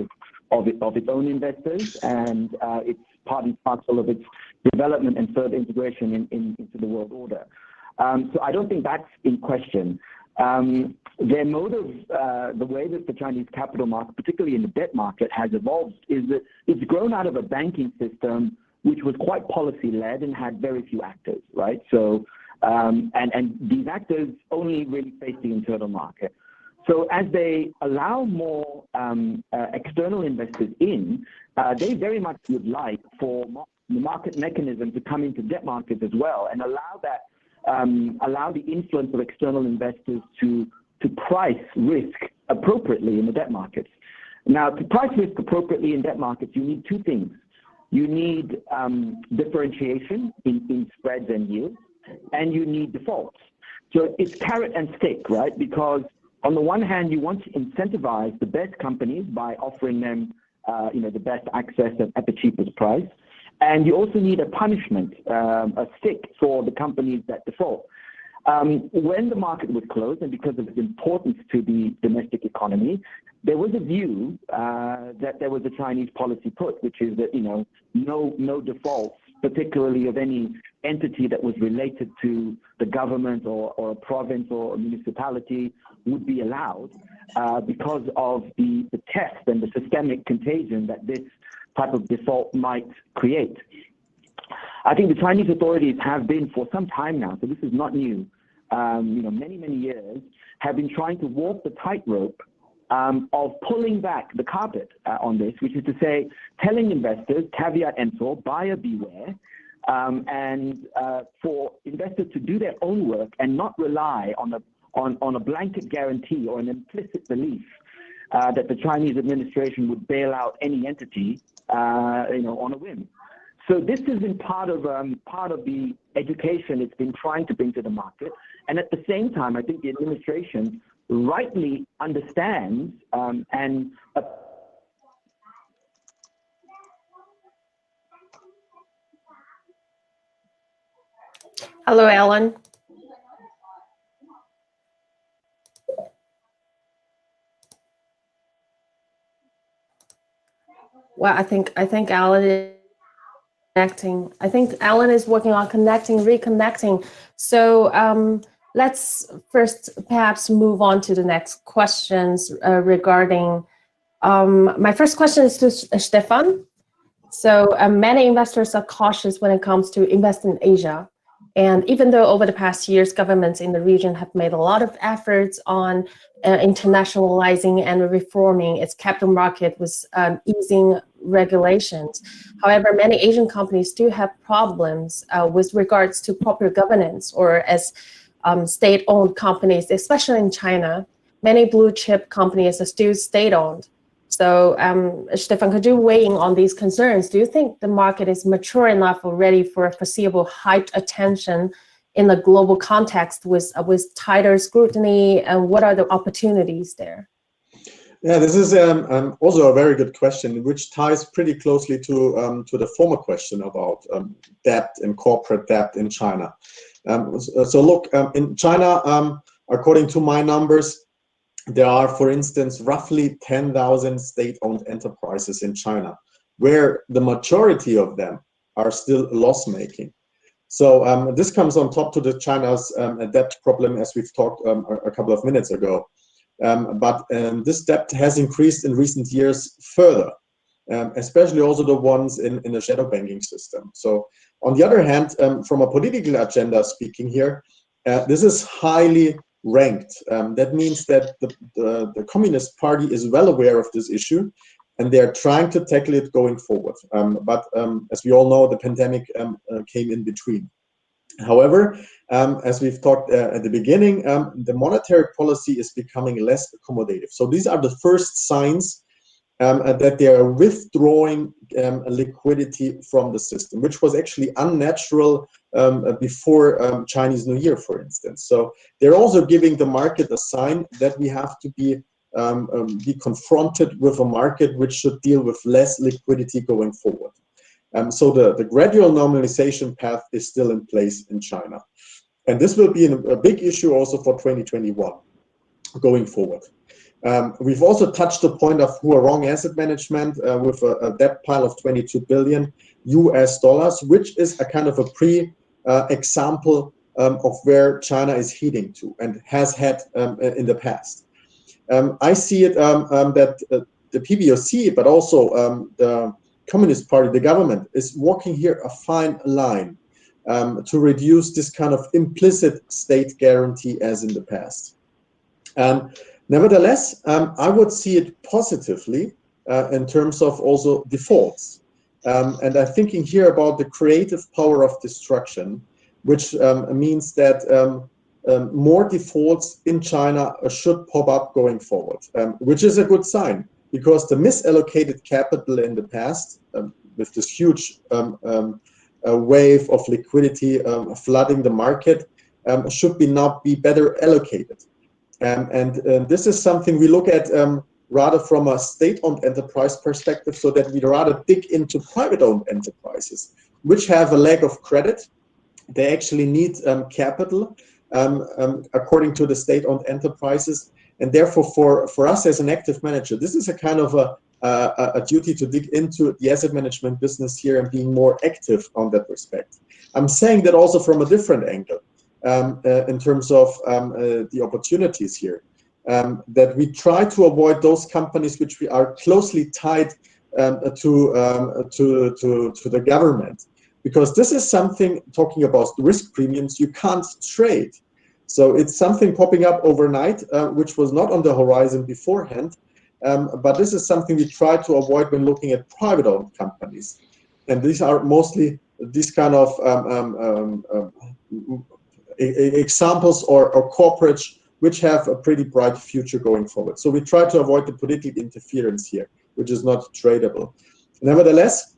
C: of its own investors, and it's part and parcel of its development and further integration into the world order. So I don't think that's in question. Their motive, the way that the Chinese capital market, particularly in the debt market, has evolved is that it's grown out of a banking system which was quite policy-led and had very few actors, right? So, and these actors only really face the internal market. So as they allow more external investors in, they very much would like for the market mechanism to come into debt markets as well and allow that, allow the influence of external investors to price risk appropriately in the debt markets. Now, to price risk appropriately in debt markets, you need two things. You need differentiation in spreads and yields, and you need defaults. So it's carrot and stick, right? Because on the one hand, you want to incentivize the best companies by offering them, the best access at the cheapest price. And you also need a punishment, a stick for the companies that default. When the market was closed, and because of its importance to the domestic economy, there was a view that there was a Chinese policy put, which is that, no defaults, particularly of any entity that was related to the government or a province or a municipality, would be allowed because of the test and the systemic contagion that this type of default might create. I think the Chinese authorities have been for some time now, so this is not new, many years, have been trying to walk the tightrope of pulling back the carpet on this, which is to say, telling investors, caveat emptor, buyer beware, and for investors to do their own work and not rely on a blanket guarantee or an implicit belief that the Chinese administration would bail out any entity, on a whim. So this has been part of the education it's been trying to bring to the market, and at the same time, I think the administration rightly understands and.
A: Hello, Alan. Well, I think Alan is connecting. I think Alan is working on reconnecting. So let's first perhaps move on to the next questions regarding. My first question is to Stefan. So many investors are cautious when it comes to investing in Asia. And even though over the past years, governments in the region have made a lot of efforts on internationalizing and reforming its capital market with easing regulations. However, many Asian companies do have problems with regards to corporate governance or as state-owned companies, especially in China. Many blue chip companies are still state-owned. So, Stefan, could you weigh in on these concerns? Do you think the market is mature enough already for a foreseeable heightened attention in the global context with tighter scrutiny? And what are the opportunities there?
B: Yeah, this is also a very good question, which ties pretty closely to the former question about debt and corporate debt in China. So look, in China, according to my numbers, there are, for instance, roughly 10,000 state-owned enterprises in China, where the majority of them are still loss-making. So this comes on top to the China's debt problem, as we've talked a couple of minutes ago. But this debt has increased in recent years further, especially also the ones in the shadow banking system. So on the other hand, from a political agenda speaking here, this is highly ranked. That means that the Communist Party is well aware of this issue, and they're trying to tackle it going forward. But as we all know, the pandemic came in between. However, as we've talked at the beginning, the monetary policy is becoming less accommodative. So these are the first signs that they are withdrawing liquidity from the system, which was actually unnatural before Chinese New Year, for instance. So they're also giving the market a sign that we have to be confronted with a market which should deal with less liquidity going forward. So the gradual normalization path is still in place in China. And this will be a big issue also for 2021 going forward. We've also touched the point of Huarong Asset Management with a debt pile of $22 billion, which is a kind of a example of where China is heading to and has had in the past. I see it that the PBOC, but also the Communist Party, the government, is walking here a fine line to reduce this kind of implicit state guarantee as in the past. Nevertheless, I would see it positively in terms of also defaults. And I'm thinking here about the creative power of destruction, which means that more defaults in China should pop up going forward, which is a good sign, because the misallocated capital in the past, with this huge wave of liquidity flooding the market, should not be better allocated. And this is something we look at rather from a state-owned enterprise perspective, so that we rather dig into private-owned enterprises, which have a lack of credit. They actually need capital according to the state-owned enterprises. And therefore, for us as an active manager, this is a kind of a duty to dig into the asset management business here and being more active on that respect. I'm saying that also from a different angle in terms of the opportunities here, that we try to avoid those companies which we are closely tied to the government, because this is something, talking about risk premiums, you can't trade. So it's something popping up overnight, which was not on the horizon beforehand. But this is something we try to avoid when looking at private-owned companies. And these are mostly these kind of examples or corporates which have a pretty bright future going forward. So we try to avoid the political interference here, which is not tradable. Nevertheless,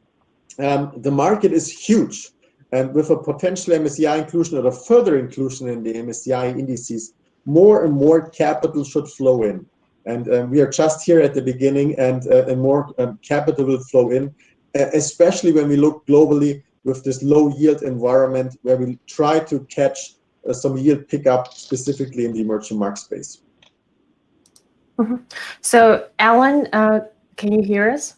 B: the market is huge. And with a potential MSCI inclusion or a further inclusion in the MSCI indices, more and more capital should flow in. And we are just here at the beginning, and more capital will flow in, especially when we look globally with this low yield environment, where we try to catch some yield pickup specifically in the emerging market space.
A: Mm-hmm. So, Alan, can you hear us?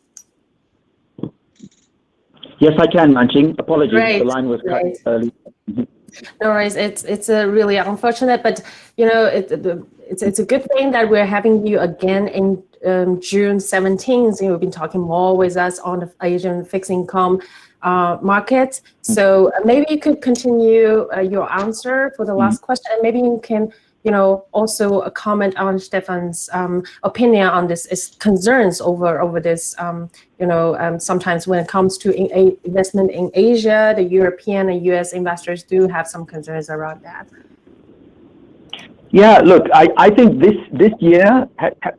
C: Yes, I can, Manching. Apologies,
A: Great.
C: the line was cut early.
A: No worries. It's a really unfortunate, but you know, it's a good thing that we're having you again in June 17th. You've been talking more with us on the Asian fixed income market. So maybe you could continue your answer for the last question, and maybe you can, you know, also comment on Stefan's opinion on this, is concerns over this. You know, sometimes when it comes to investment in Asia, the European and US investors do have some concerns around that.
C: Yeah, look, I think this year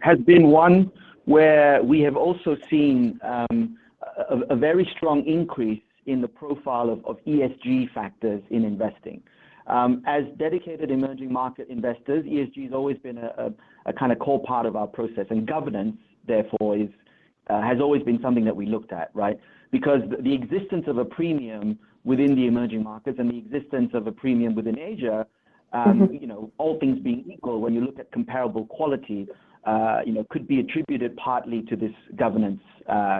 C: has been one where we have also seen a very strong increase in the profile of ESG factors in investing. As dedicated emerging market investors, ESG has always been a kind of core part of our process, and governance, therefore, has always been something that we looked at, right? Because the existence of a premium within the emerging markets and the existence of a premium within Asia, you know, all things being equal, when you look at comparable quality, you know, could be attributed partly to this governance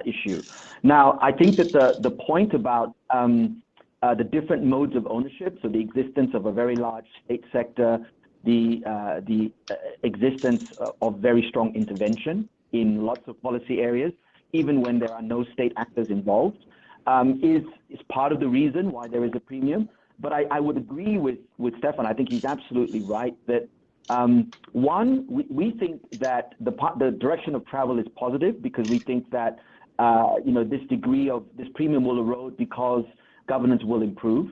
C: issue. Now, I think that the point about the different modes of ownership, so the existence of a very large state sector, the existence of very strong intervention in lots of policy areas, even when there are no state actors involved, is part of the reason why there is a premium. But I would agree with Stefan. I think he's absolutely right that one, we think that the direction of travel is positive, because we think that you know, this degree of this premium will erode because governance will improve.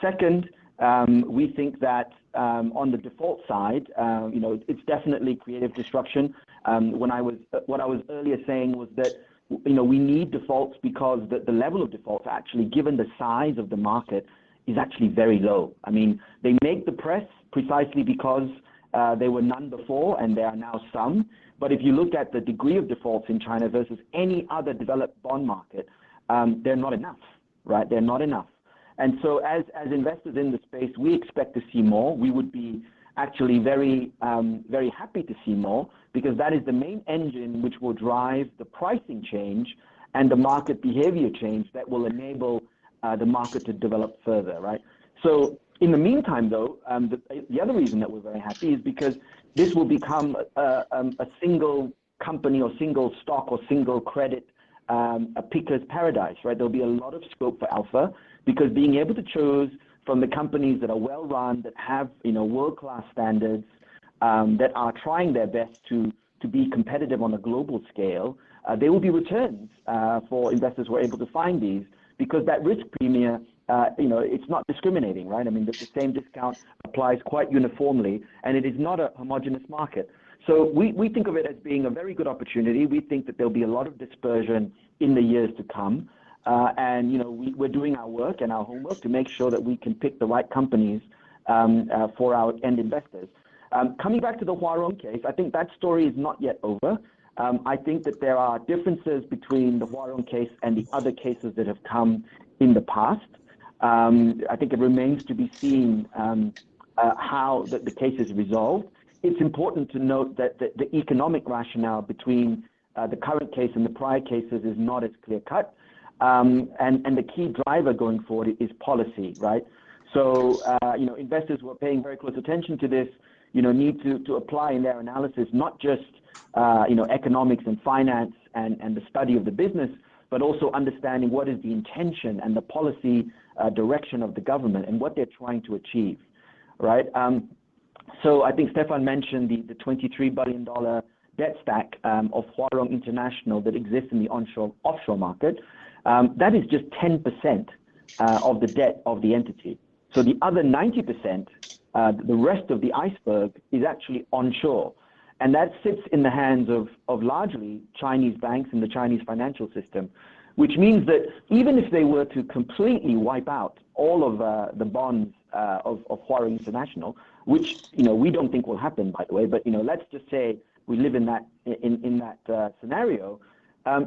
C: Second, we think that on the default side, you know, it's definitely creative destruction. What I was earlier saying was that, you know, we need defaults because the level of defaults, actually, given the size of the market, is actually very low. I mean, they make the press precisely because there were none before, and there are now some. But if you look at the degree of defaults in China versus any other developed bond market, they're not enough, right? They're not enough. And so as investors in the space, we expect to see more. We would be actually very happy to see more, because that is the main engine which will drive the pricing change and the market behavior change that will enable the market to develop further, right? So in the meantime, though, the other reason that we're very happy is because this will become a single company or single stock or single credit a picker's paradise, right? There'll be a lot of scope for alpha, because being able to choose from the companies that are well run, that have world-class standards, that are trying their best to be competitive on a global scale, there will be returns for investors who are able to find these, because that risk premium, it's not discriminating, right? I mean, the same discount applies quite uniformly, and it is not a homogeneous market. So we think of it as being a very good opportunity. We think that there'll be a lot of dispersion in the years to come. And we're doing our work and our homework to make sure that we can pick the right companies for our end investors. Coming back to the Huarong case, I think that story is not yet over. I think that there are differences between the Huarong case and the other cases that have come in the past. I think it remains to be seen how the case is resolved. It's important to note that the economic rationale between the current case and the prior cases is not as clear-cut. And the key driver going forward is policy, right? So, investors who are paying very close attention to this, need to apply in their analysis not just, economics and finance and the study of the business, but also understanding what is the intention and the policy direction of the government and what they're trying to achieve, right? So I think Stefan mentioned the $23 billion debt stack of Huarong International that exists in the offshore market. That is just 10% of the debt of the entity. So the other 90%, the rest of the iceberg, is actually onshore. And that sits in the hands of largely Chinese banks in the Chinese financial system, which means that even if they were to completely wipe out all of the bonds of Huarong International, which we don't think will happen, by the way, but let's just say we live in that scenario,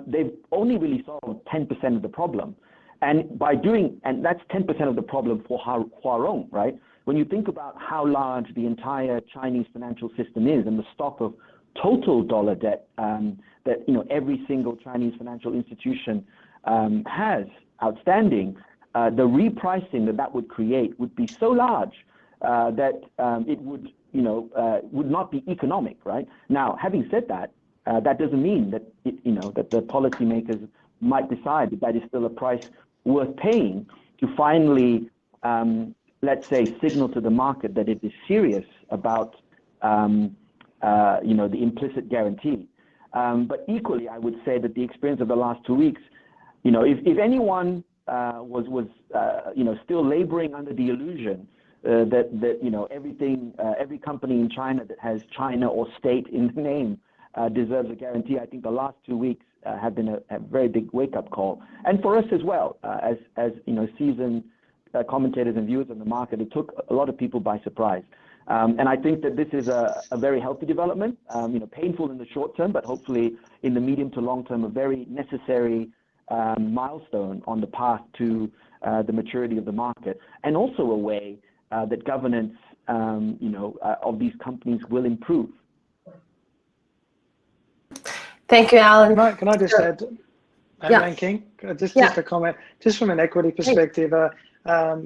C: they've only really solved 10% of the problem. And that's 10% of the problem for Huarong, right? When you think about how large the entire Chinese financial system is and the stock of total dollar debt that every single Chinese financial institution has outstanding, the repricing that would create would be so large that it would not be economic, right? Now, having said that, that doesn't mean that that the policymakers might decide that is still a price worth paying to finally, let's say, signal to the market that it is serious about the implicit guarantee. But equally, I would say that the experience of the last 2 weeks, if anyone was still laboring under the illusion that every company in China that has China or state in the name deserves a guarantee, I think the last 2 weeks have been a very big wake-up call. And for us as well, as seasoned commentators and viewers in the market, it took a lot of people by surprise. And I think that this is a very healthy development, painful in the short term, but hopefully in the medium to long term, a very necessary milestone on the path to the maturity of the market, and also a way that governance, of these companies will improve.
A: Thank you, Alan.
D: Can I just add, King, just a comment, just from an equity perspective. There are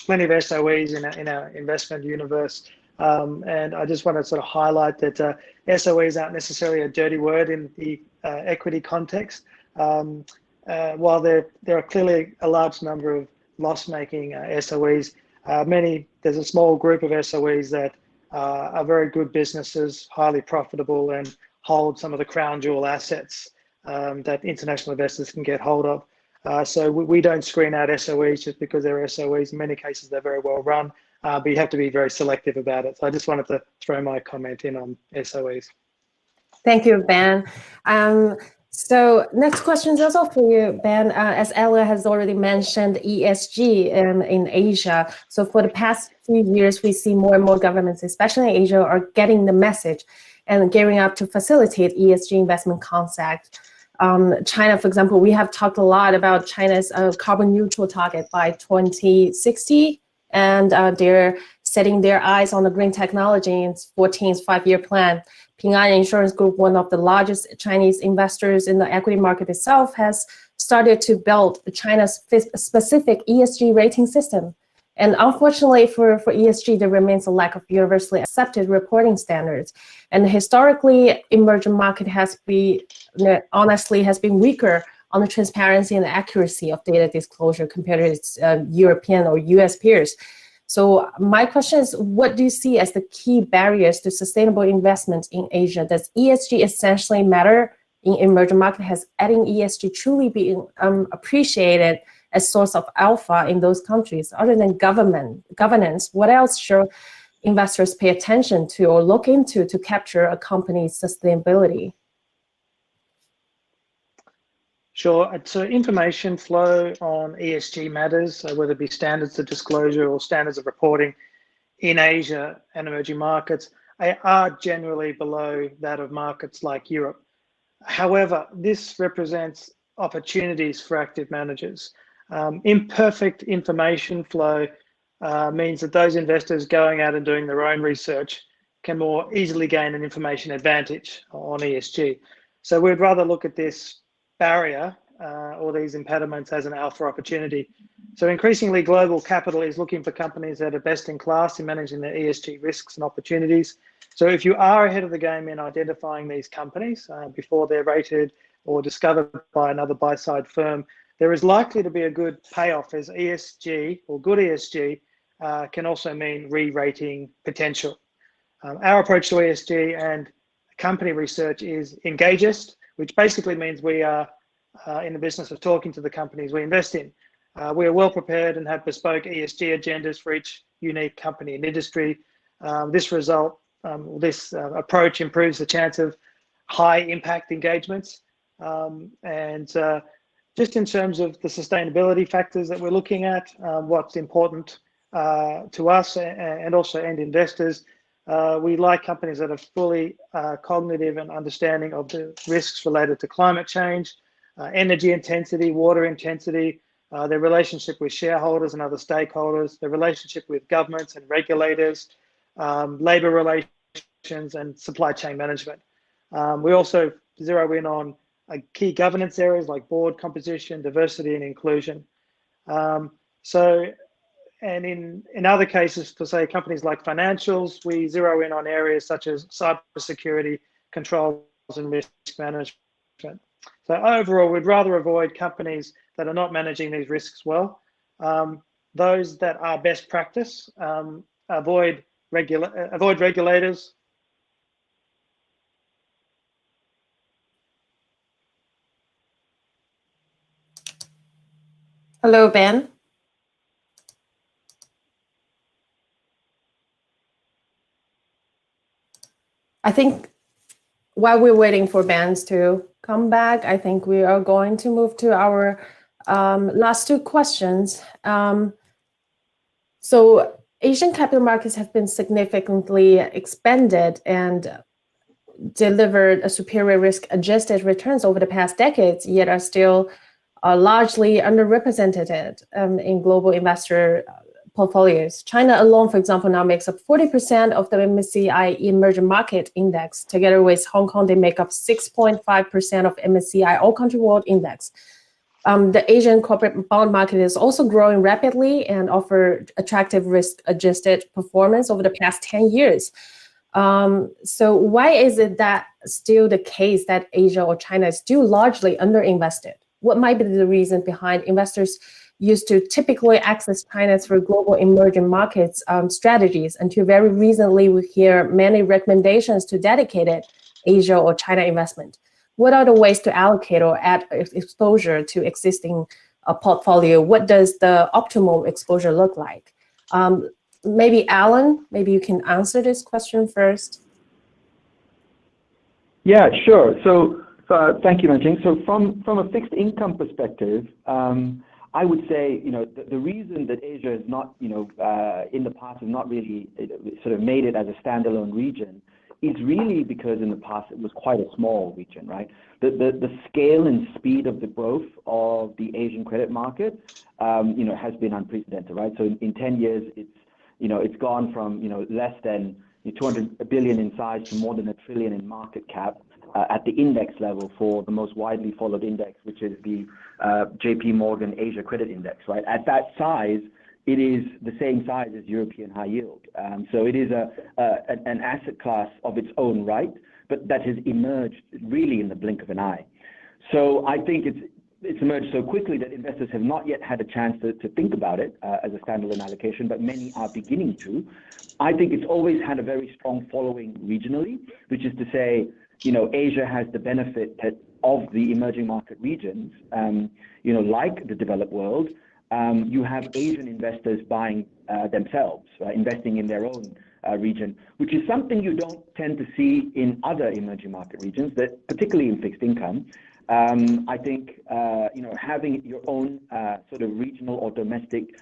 D: plenty of SOEs in our investment universe, and I just want to sort of highlight that SOEs aren't necessarily a dirty word in the equity context. While there are clearly a large number of loss-making SOEs, there's a small group of SOEs that are very good businesses, highly profitable, and hold some of the crown jewel assets that international investors can get hold of. So we don't screen out SOEs just because they're SOEs. In many cases, they're very well run, but you have to be very selective about it. So I just wanted to throw my comment in on SOEs.
A: Thank you, Ben. So next question is also for you, Ben. As Ella has already mentioned, ESG in Asia. So for the past few years, we see more and more governments, especially in Asia, are getting the message and gearing up to facilitate ESG investment concept. China, for example, we have talked a lot about China's carbon neutral target by 2060, and they're setting their eyes on the green technology in 14th five-year plan. Ping An Insurance Group, one of the largest Chinese investors in the equity market itself, has started to build China's specific ESG rating system. And unfortunately for ESG, there remains a lack of universally accepted reporting standards. And historically, emerging market has been weaker on the transparency and the accuracy of data disclosure compared to its European or US peers. So my question is, what do you see as the key barriers to sustainable investment in Asia? Does ESG essentially matter in emerging market? Has adding ESG truly been appreciated as source of alpha in those countries? Other than governance, what else should investors pay attention to or look into to capture a company's sustainability?
D: Sure. So information flow on ESG matters, whether it be standards of disclosure or standards of reporting in Asia and emerging markets, are generally below that of markets like Europe. However, this represents opportunities for active managers. Imperfect information flow means that those investors going out and doing their own research can more easily gain an information advantage on ESG. So we'd rather look at this barrier or these impediments as an alpha opportunity. So increasingly, global capital is looking for companies that are best in class in managing their ESG risks and opportunities. So if you are ahead of the game in identifying these companies before they're rated or discovered by another buy-side firm, there is likely to be a good payoff, as ESG or good ESG can also mean re-rating potential. Our approach to ESG and company research is engagist, which basically means we are in the business of talking to the companies we invest in. We are well prepared and have bespoke ESG agendas for each unique company and industry. This approach improves the chance of high impact engagements. Just in terms of the sustainability factors that we're looking at, what's important to us and also end investors, we like companies that are fully cognitive and understanding of the risks related to climate change, energy intensity, water intensity, their relationship with shareholders and other stakeholders, their relationship with governments and regulators, labor relations and supply chain management. We also zero in on key governance areas like board composition, diversity and inclusion. And in other cases, for say companies like financials, we zero in on areas such as cybersecurity, controls and risk management. So overall, we'd rather avoid companies that are not managing these risks well. Those that are best practice, avoid regulators.
A: Hello, Ben. I think while we're waiting for bands to come back, I think we are going to move to our last two questions. So Asian capital markets have been significantly expanded and delivered a superior risk-adjusted returns over the past decades, yet are still largely underrepresented in global investor portfolios. China alone, for example, now makes up 40% of the MSCI Emerging Market Index. Together with Hong Kong, they make up 6.5% of MSCI All Country World Index. The Asian corporate bond market is also growing rapidly and offer attractive risk-adjusted performance over the past 10 years. So why is it that still the case that Asia or China is still largely underinvested? What might be the reason behind investors used to typically access China through global emerging markets strategies, until very recently we hear many recommendations to dedicated Asia or China investment? What are the ways to allocate or add exposure to existing portfolio? What does the optimal exposure look like? Maybe Alan, maybe you can answer this question first.
C: Yeah, sure. So thank you, Nanjing. So from a fixed income perspective, I would say, the reason that Asia is not, in the past has not really sort of made it as a standalone region is really because in the past it was quite a small region, right? The scale and speed of the growth of the Asian credit market, has been unprecedented, right? So in 10 years, it's gone from, less than 200 billion in size to more than $1 trillion in market cap at the index level for the most widely followed index, which is the JP Morgan Asia Credit Index, right? At that size, it is the same size as European high yield. So it is an asset class of its own right, but that has emerged really in the blink of an eye. So I think it's emerged so quickly that investors have not yet had a chance to think about it as a standalone allocation, but many are beginning to. I think it's always had a very strong following regionally, which is to say, Asia has the benefit of the emerging market regions, like the developed world. You have Asian investors buying themselves, investing in their own region, which is something you don't tend to see in other emerging market regions, that particularly in fixed income. I think having your own sort of regional or domestic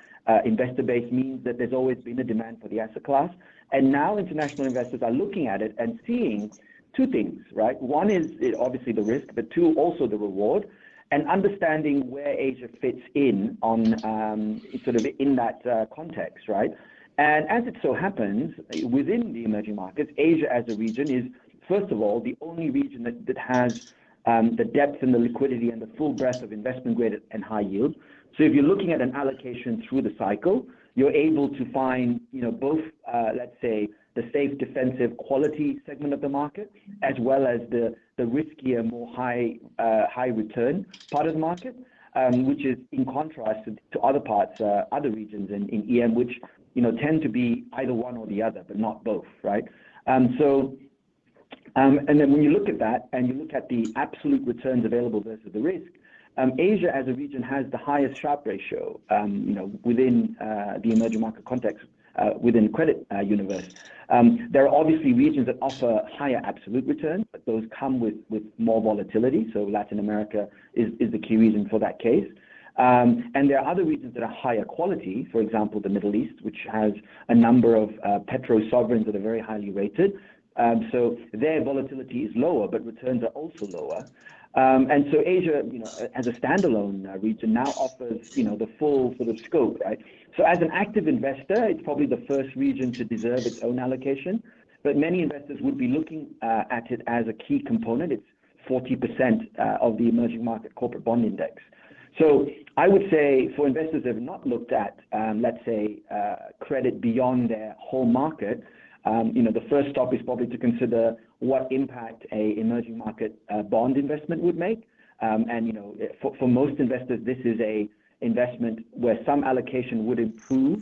C: investor base means that there's always been a demand for the asset class, and now international investors are looking at it and seeing two things, right? One is obviously the risk, but two, also the reward, and understanding where Asia fits in on sort of in that context, right? And as it so happens, within the emerging markets, Asia as a region is, first of all, the only region that has the depth and the liquidity and the full breadth of investment grade and high yield. So if you're looking at an allocation through the cycle, you're able to find, both, let's say, the safe defensive quality segment of the market, as well as the riskier, more high return part of the market, which is in contrast to other parts, other regions in EM, which tend to be either one or the other, but not both, right? And then when you look at that and you look at the absolute returns available versus the risk, Asia as a region has the highest Sharpe ratio, within the emerging market context, within credit universe. There are obviously regions that offer higher absolute returns, but those come with more volatility. So Latin America is the key reason for that case. And there are other regions that are higher quality, for example, the Middle East, which has a number of petro sovereigns that are very highly rated. So their volatility is lower, but returns are also lower. And so Asia, as a standalone region now offers, the full sort of scope, right? So as an active investor, it's probably the first region to deserve its own allocation, but many investors would be looking at it as a key component. It's 40% of the emerging market corporate bond index. So I would say for investors that have not looked at, let's say, credit beyond their whole market, the first stop is probably to consider what impact a emerging market bond investment would make. And for most investors, this is a investment where some allocation would improve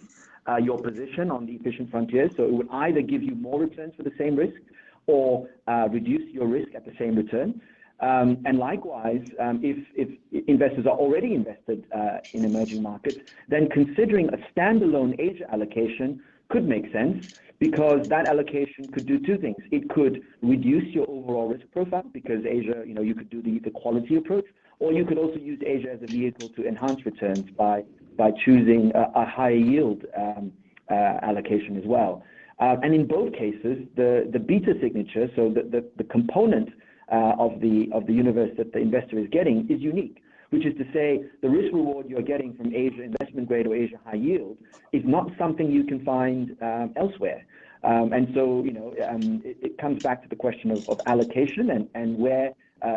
C: your position on the efficient frontiers. So it would either give you more returns for the same risk or reduce your risk at the same return. And likewise, if investors are already invested in emerging markets, then considering a standalone Asia allocation could make sense, because that allocation could do two things. It could reduce your overall risk profile, because Asia, you could do the quality approach, or you could also use Asia as a vehicle to enhance returns by choosing a higher yield allocation as well. And in both cases, the beta signature, so the component of the universe that the investor is getting is unique, which is to say the risk reward you're getting from Asia investment grade or Asia high yield is not something you can find elsewhere. And so, it comes back to the question of allocation and where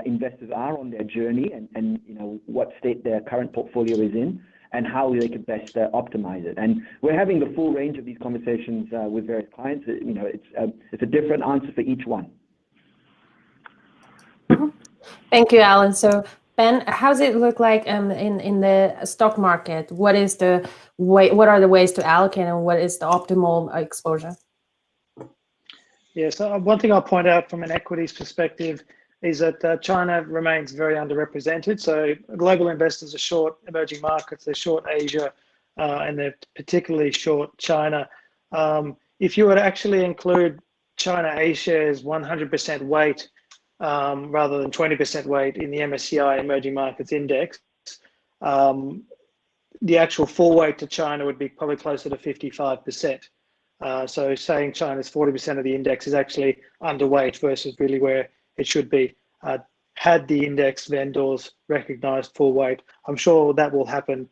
C: investors are on their journey and what state their current portfolio is in and how they could best optimize it. And we're having the full range of these conversations with various clients. It's a different answer for each one.
A: Thank you, Alan. So Ben, how does it look like in the stock market? What are the ways to allocate, and what is the optimal exposure?
D: Yeah, so one thing I'll point out from an equities perspective is that China remains very underrepresented. So global investors are short emerging markets, they're short Asia, and they're particularly short China. If you were to actually include China A shares 100% weight, rather than 20% weight in the MSCI Emerging Markets Index, the actual full weight to China would be probably closer to 55%. So saying China's 40% of the index is actually underweight versus really where it should be. Had the index vendors recognized full weight, I'm sure that will happen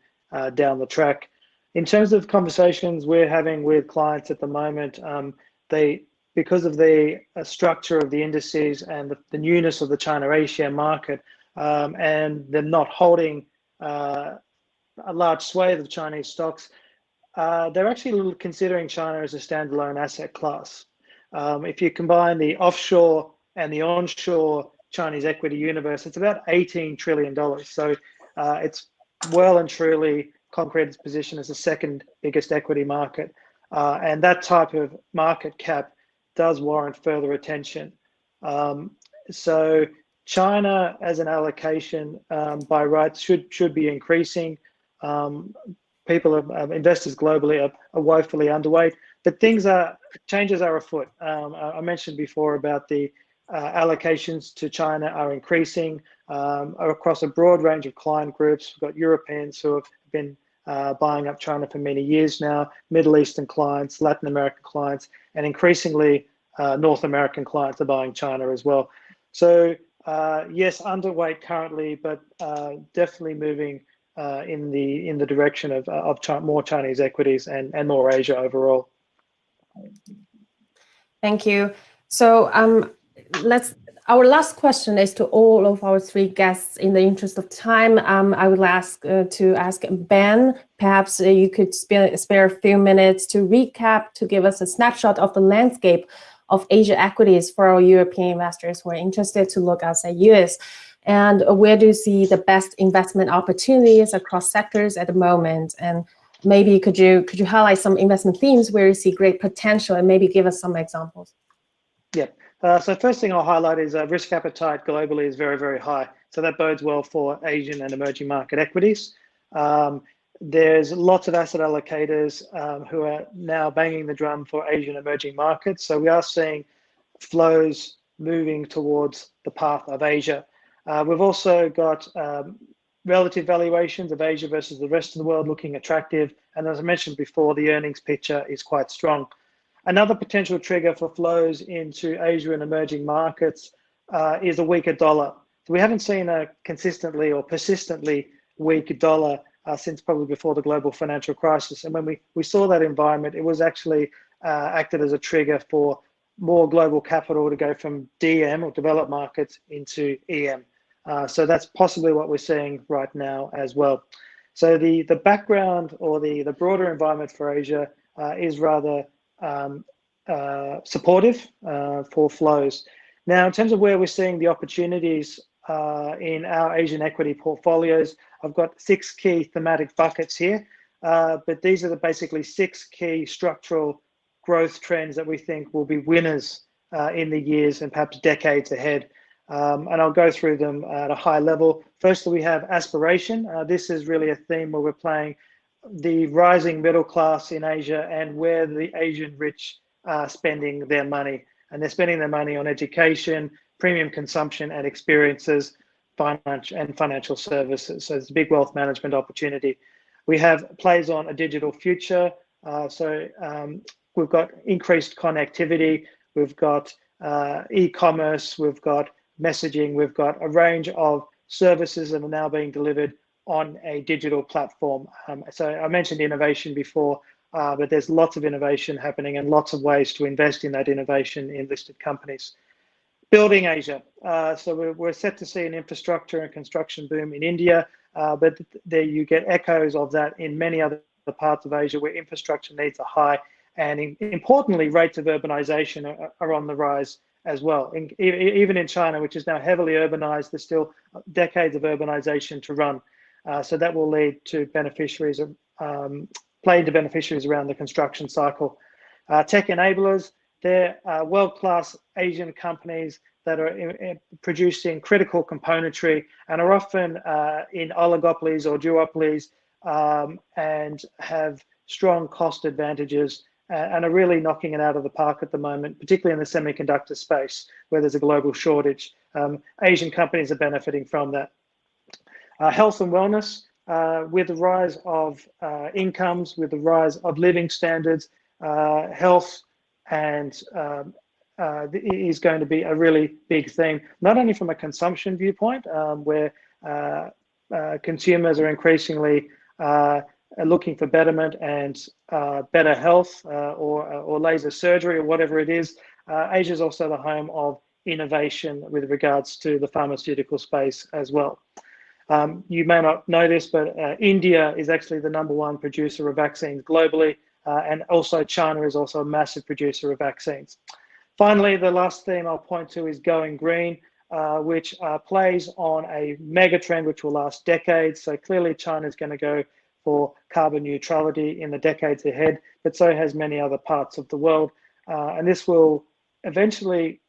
D: down the track. In terms of conversations we're having with clients at the moment, because of the structure of the indices and the newness of the China A-share market, and them not holding a large swathe of Chinese stocks, they're actually considering China as a standalone asset class. If you combine the offshore and the onshore Chinese equity universe, it's about $18 trillion. So it's well and truly concreted its position as the second biggest equity market. And that type of market cap does warrant further attention. So China as an allocation by rights should be increasing. Investors globally are woefully underweight, but changes are afoot. I mentioned before about the allocations to China are increasing across a broad range of client groups. We've got Europeans who have been buying up China for many years now, Middle Eastern clients, Latin American clients, and increasingly North American clients are buying China as well. So yes, underweight currently, but definitely moving in the direction of more Chinese equities and more Asia overall.
A: Thank you. So our last question is to all of our three guests. In the interest of time, I would ask Ben, perhaps you could spare a few minutes to recap, to give us a snapshot of the landscape of Asia equities for our European investors who are interested to look outside US. And where do you see the best investment opportunities across sectors at the moment? And maybe could you highlight some investment themes where you see great potential and maybe give us some examples?
D: Yeah. So first thing I'll highlight is risk appetite globally is very, very high. So that bodes well for Asian and emerging market equities. There's lots of asset allocators who are now banging the drum for Asian emerging markets. So we are seeing flows moving towards the path of Asia. We've also got relative valuations of Asia versus the rest of the world looking attractive. And as I mentioned before, the earnings picture is quite strong. Another potential trigger for flows into Asia and emerging markets is a weaker dollar. So we haven't seen a consistently or persistently weak dollar since probably before the global financial crisis. And when we saw that environment, it was actually acted as a trigger for more global capital to go from DM or developed markets into EM. So that's possibly what we're seeing right now as well. So the background or the broader environment for Asia is rather supportive for flows. Now, in terms of where we're seeing the opportunities in our Asian equity portfolios, I've got 6 key thematic buckets here, but these are basically 6 key structural growth trends that we think will be winners in the years and perhaps decades ahead. And I'll go through them at a high level. Firstly, we have aspiration. This is really a theme where we're playing the rising middle class in Asia and where the Asian rich are spending their money. And they're spending their money on education, premium consumption and experiences, financial services. So it's a big wealth management opportunity. We have plays on a digital future. We've got increased connectivity. We've got e-commerce. We've got messaging. We've got a range of services that are now being delivered on a digital platform. So I mentioned innovation before, but there's lots of innovation happening and lots of ways to invest in that innovation in listed companies. Building Asia. So we're set to see an infrastructure and construction boom in India, but there you get echoes of that in many other parts of Asia where infrastructure needs are high. And importantly, rates of urbanization are on the rise as well. Even in China, which is now heavily urbanized, there's still decades of urbanization to run. So that will lead to beneficiaries, play into beneficiaries around the construction cycle. Tech enablers, they're world-class Asian companies that are producing critical componentry and are often in oligopolies or duopolies and have strong cost advantages and are really knocking it out of the park at the moment, particularly in the semiconductor space where there's a global shortage. Asian companies are benefiting from that. Health and wellness, with the rise of incomes, with the rise of living standards, health and is going to be a really big theme, not only from a consumption viewpoint, where consumers are increasingly looking for betterment and better health or laser surgery or whatever it is. Asia is also the home of innovation with regards to the pharmaceutical space as well. You may not know this, but India is actually the #1 producer of vaccines globally, and also China is also a massive producer of vaccines. Finally, the last theme I'll point to is going green, which plays on a mega trend which will last decades. So clearly China is going to go for carbon neutrality in the decades ahead, but so has many other parts of the world. And this will eventually,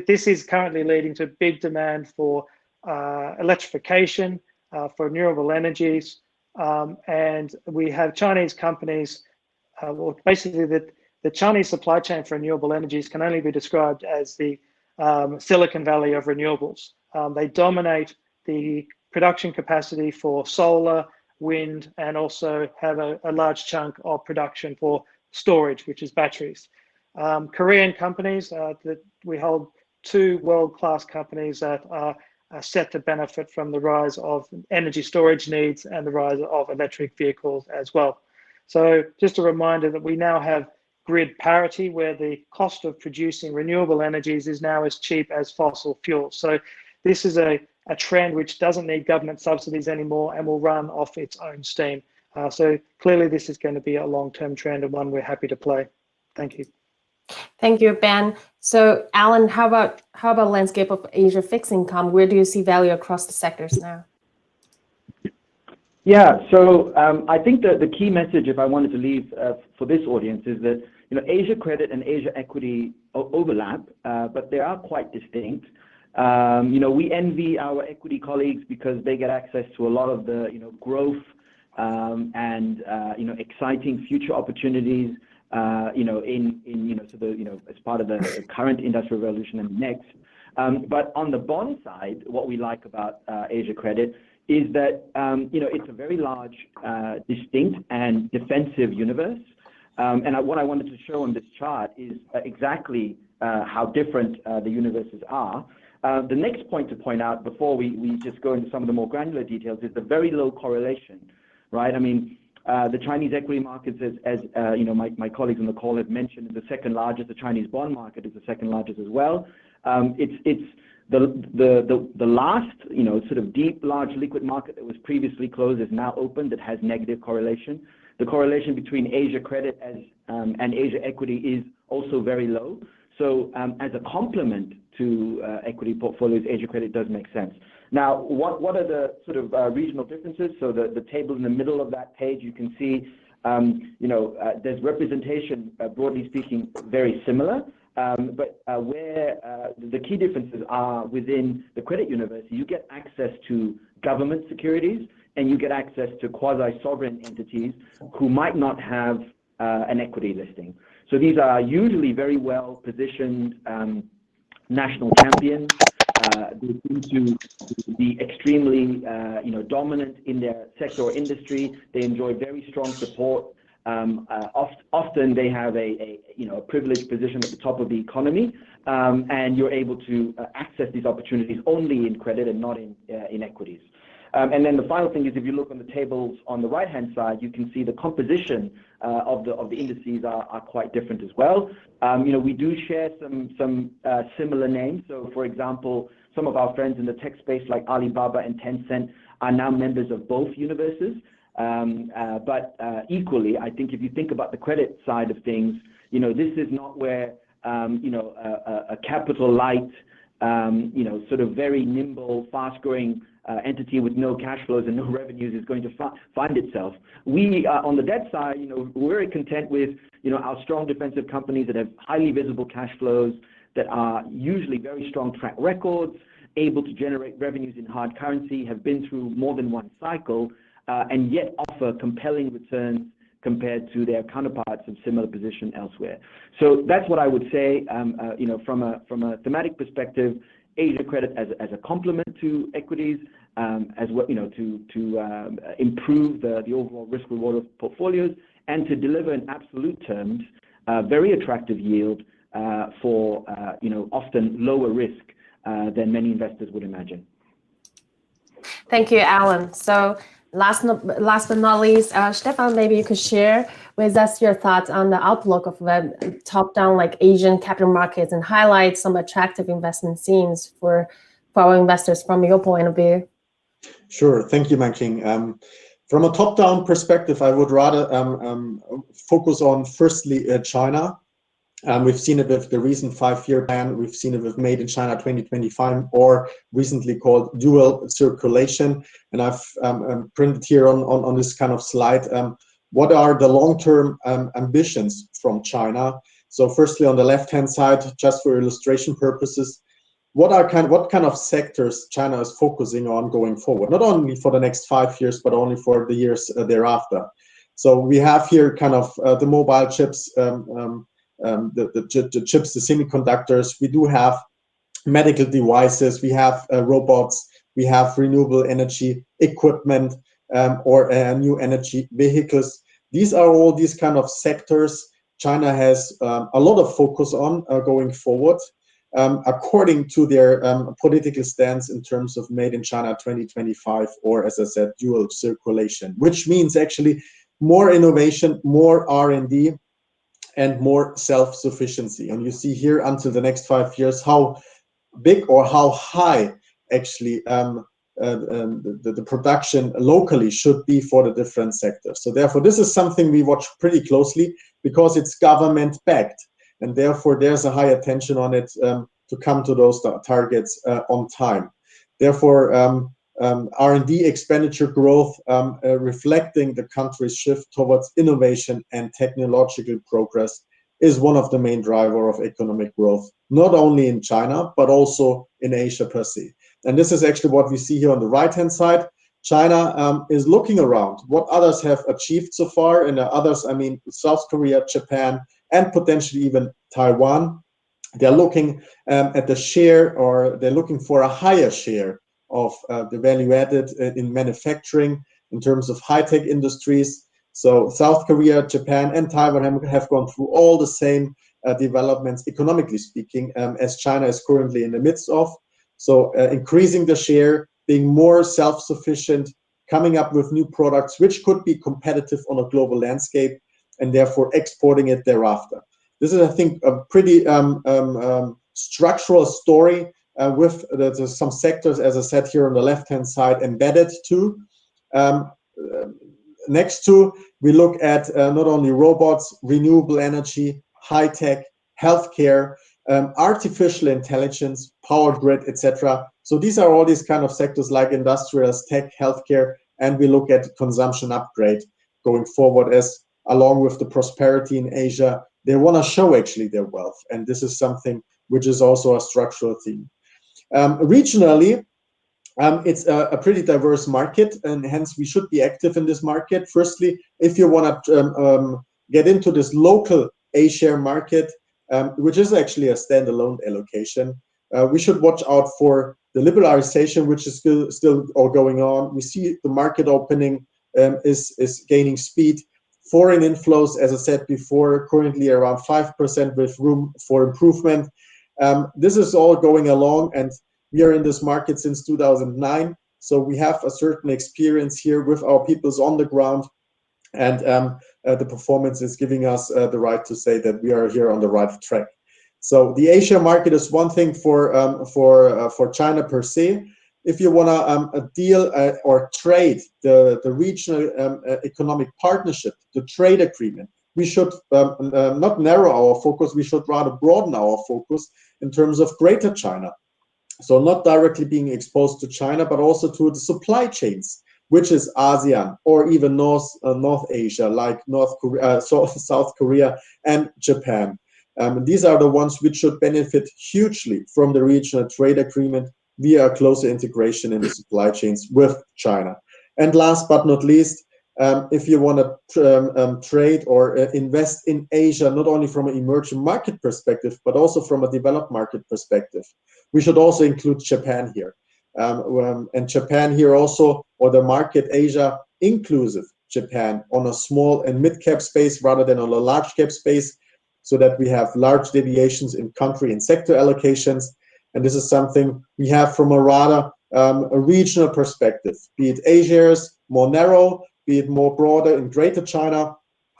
D: this is currently leading to big demand for electrification, for renewable energies. And we have Chinese companies, well, basically the Chinese supply chain for renewable energies can only be described as the Silicon Valley of renewables. They dominate the production capacity for solar, wind, and also have a large chunk of production for storage, which is batteries. Korean companies, that we hold 2 world-class companies that are set to benefit from the rise of energy storage needs and the rise of electric vehicles as well. So just a reminder that we now have grid parity, where the cost of producing renewable energies is now as cheap as fossil fuels. So this is a trend which doesn't need government subsidies anymore and will run off its own steam. So clearly this is going to be a long-term trend and one we're happy to play. Thank you.
A: Thank you, Ben. So Alan, how about landscape of Asia fixed income? Where do you see value across the sectors now?
C: Yeah, so I think that the key message, if I wanted to leave for this audience, is that Asia credit and Asia equity overlap, but they are quite distinct. We envy our equity colleagues because they get access to a lot of the growth and exciting future opportunities. As part of the current industrial revolution and next. But on the bond side, what we like about Asia credit is that it's a very large, distinct and defensive universe. And what I wanted to show on this chart is exactly how different the universes are. The next point to point out before we just go into some of the more granular details is the very low correlation, right? I mean, the Chinese equity markets, as my colleagues on the call have mentioned, is the second largest. The Chinese bond market is the second largest as well. It's the last sort of deep, large liquid market that was previously closed is now open, that has negative correlation. The correlation between Asia credit and Asia equity is also very low. So as a complement to equity portfolios, Asia credit does make sense. Now, what are the sort of regional differences? So the table in the middle of that page, you can see, there's representation, broadly speaking, very similar. But where the key differences are within the credit universe, you get access to government securities and you get access to quasi-sovereign entities who might not have an equity listing. So these are usually very well positioned national champions. They seem to be extremely dominant in their sector or industry. They enjoy very strong support. Often they have a privileged position at the top of the economy, and you're able to access these opportunities only in credit and not in equities. And then the final thing is, if you look on the tables on the right-hand side, you can see the composition of the indices are quite different as well. We do share some similar names. So, for example, some of our friends in the tech space like Alibaba and Tencent are now members of both universes. But equally, I think if you think about the credit side of things, this is not where a capital light, sort of very nimble, fast-growing entity with no cash flows and no revenues is going to find itself. We on the debt side, we're very content with our strong defensive companies that have highly visible cash flows, that are usually very strong track records, able to generate revenues in hard currency, have been through more than one cycle, and yet offer compelling returns compared to their counterparts of similar position elsewhere. So that's what I would say. From a thematic perspective, Asia credit as a complement to equities, as well, to improve the overall risk reward of portfolios, and to deliver in absolute terms very attractive yield for often lower risk than many investors would imagine.
A: Thank you, Alan. So last but not least, Stefan, maybe you could share with us your thoughts on the outlook of the top-down like Asian capital markets and highlight some attractive investment themes for our investors from your point of view.
B: Sure, thank you, Manking. From a top-down perspective, I would rather focus on firstly China. We've seen it with the recent 5-year plan. We've seen it with Made in China 2025, or recently called dual circulation. And I've printed here on this kind of slide, what are the long-term ambitions from China? So firstly, on the left-hand side, just for illustration purposes, what kind of sectors China is focusing on going forward, not only for the next 5 years, but only for the years thereafter. So we have here kind of the mobile chips, the chips, the semiconductors. We do have medical devices, we have robots, we have renewable energy equipment, or new energy vehicles. These are all these kind of sectors China has a lot of focus on going forward, according to their political stance in terms of Made in China 2025, or as I said, dual circulation, which means actually more innovation, more R&D, and more self-sufficiency. And you see here until the next 5 years how big or how high actually the production locally should be for the different sectors. So therefore, this is something we watch pretty closely because it's government backed, and therefore there's a high attention on it to come to those targets on time. Therefore, R&D expenditure growth reflecting the country's shift towards innovation and technological progress is one of the main drivers of economic growth, not only in China, but also in Asia per se. And this is actually what we see here on the right-hand side. China is looking around what others have achieved so far, and others, I mean, South Korea, Japan, and potentially even Taiwan. They're looking at the share, or they're looking for a higher share of the value added in manufacturing in terms of high-tech industries. So South Korea, Japan, and Taiwan have gone through all the same developments, economically speaking, as China is currently in the midst of. So increasing the share, being more self-sufficient, coming up with new products which could be competitive on a global landscape, and therefore exporting it thereafter. This is, I think, a pretty structural story with some sectors, as I said here on the left-hand side, embedded too. Next to, we look at not only robots, renewable energy, high-tech, healthcare, artificial intelligence, power grid, etc. So these are all these kind of sectors like industrials, tech, healthcare, and we look at consumption upgrade going forward, as along with the prosperity in Asia, they want to show actually their wealth. And this is something which is also a structural theme. Regionally, it's a pretty diverse market, and hence we should be active in this market. Firstly, if you want to get into this local A-share market, which is actually a standalone allocation, we should watch out for the liberalization, which is still going on. We see the market opening is gaining speed. Foreign inflows, as I said before, currently around 5% with room for improvement. This is all going along, and we are in this market since 2009. So we have a certain experience here with our peoples on the ground, and the performance is giving us the right to say that we are here on the right track. So the Asia market is one thing for China per se. If you want to deal or trade the regional economic partnership, the trade agreement, we should not narrow our focus, we should rather broaden our focus in terms of Greater China. So not directly being exposed to China, but also to the supply chains, which is ASEAN or even North Asia, like South Korea and Japan. These are the ones which should benefit hugely from the regional trade agreement via a closer integration in the supply chains with China. And last but not least, if you want to trade or invest in Asia, not only from an emerging market perspective, but also from a developed market perspective, we should also include Japan here. And Japan here also, or the market Asia inclusive Japan on a small and mid-cap space rather than on a large cap space, so that we have large deviations in country and sector allocations. And this is something we have from a rather a regional perspective, be it Asia's more narrow, be it more broader in Greater China,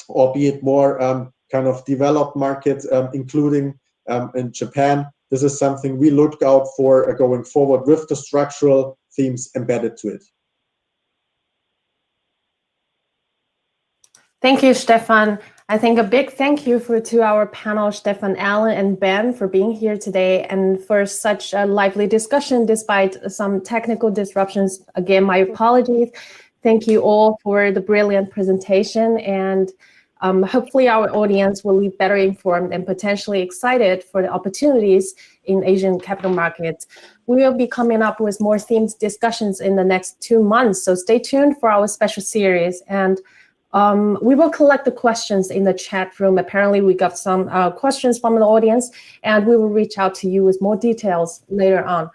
B: or be it more kind of developed markets, including in Japan. This is something we look out for going forward with the structural themes embedded to it.
A: Thank you, Stefan. I think a big thank you to our panel, Stefan, Alan, and Ben, for being here today and for such a lively discussion despite some technical disruptions. Again, my apologies. Thank you all for the brilliant presentation, and hopefully our audience will leave better informed and potentially excited for the opportunities in Asian capital markets. We will be coming up with more themes discussions in the next 2 months, so stay tuned for our special series. And we will collect the questions in the chat room. Apparently, we got some questions from the audience, and we will reach out to you with more details later on.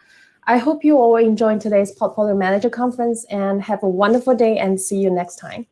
A: I hope you all enjoyed today's Portfolio Manager Conference and have a wonderful day, and see you next time.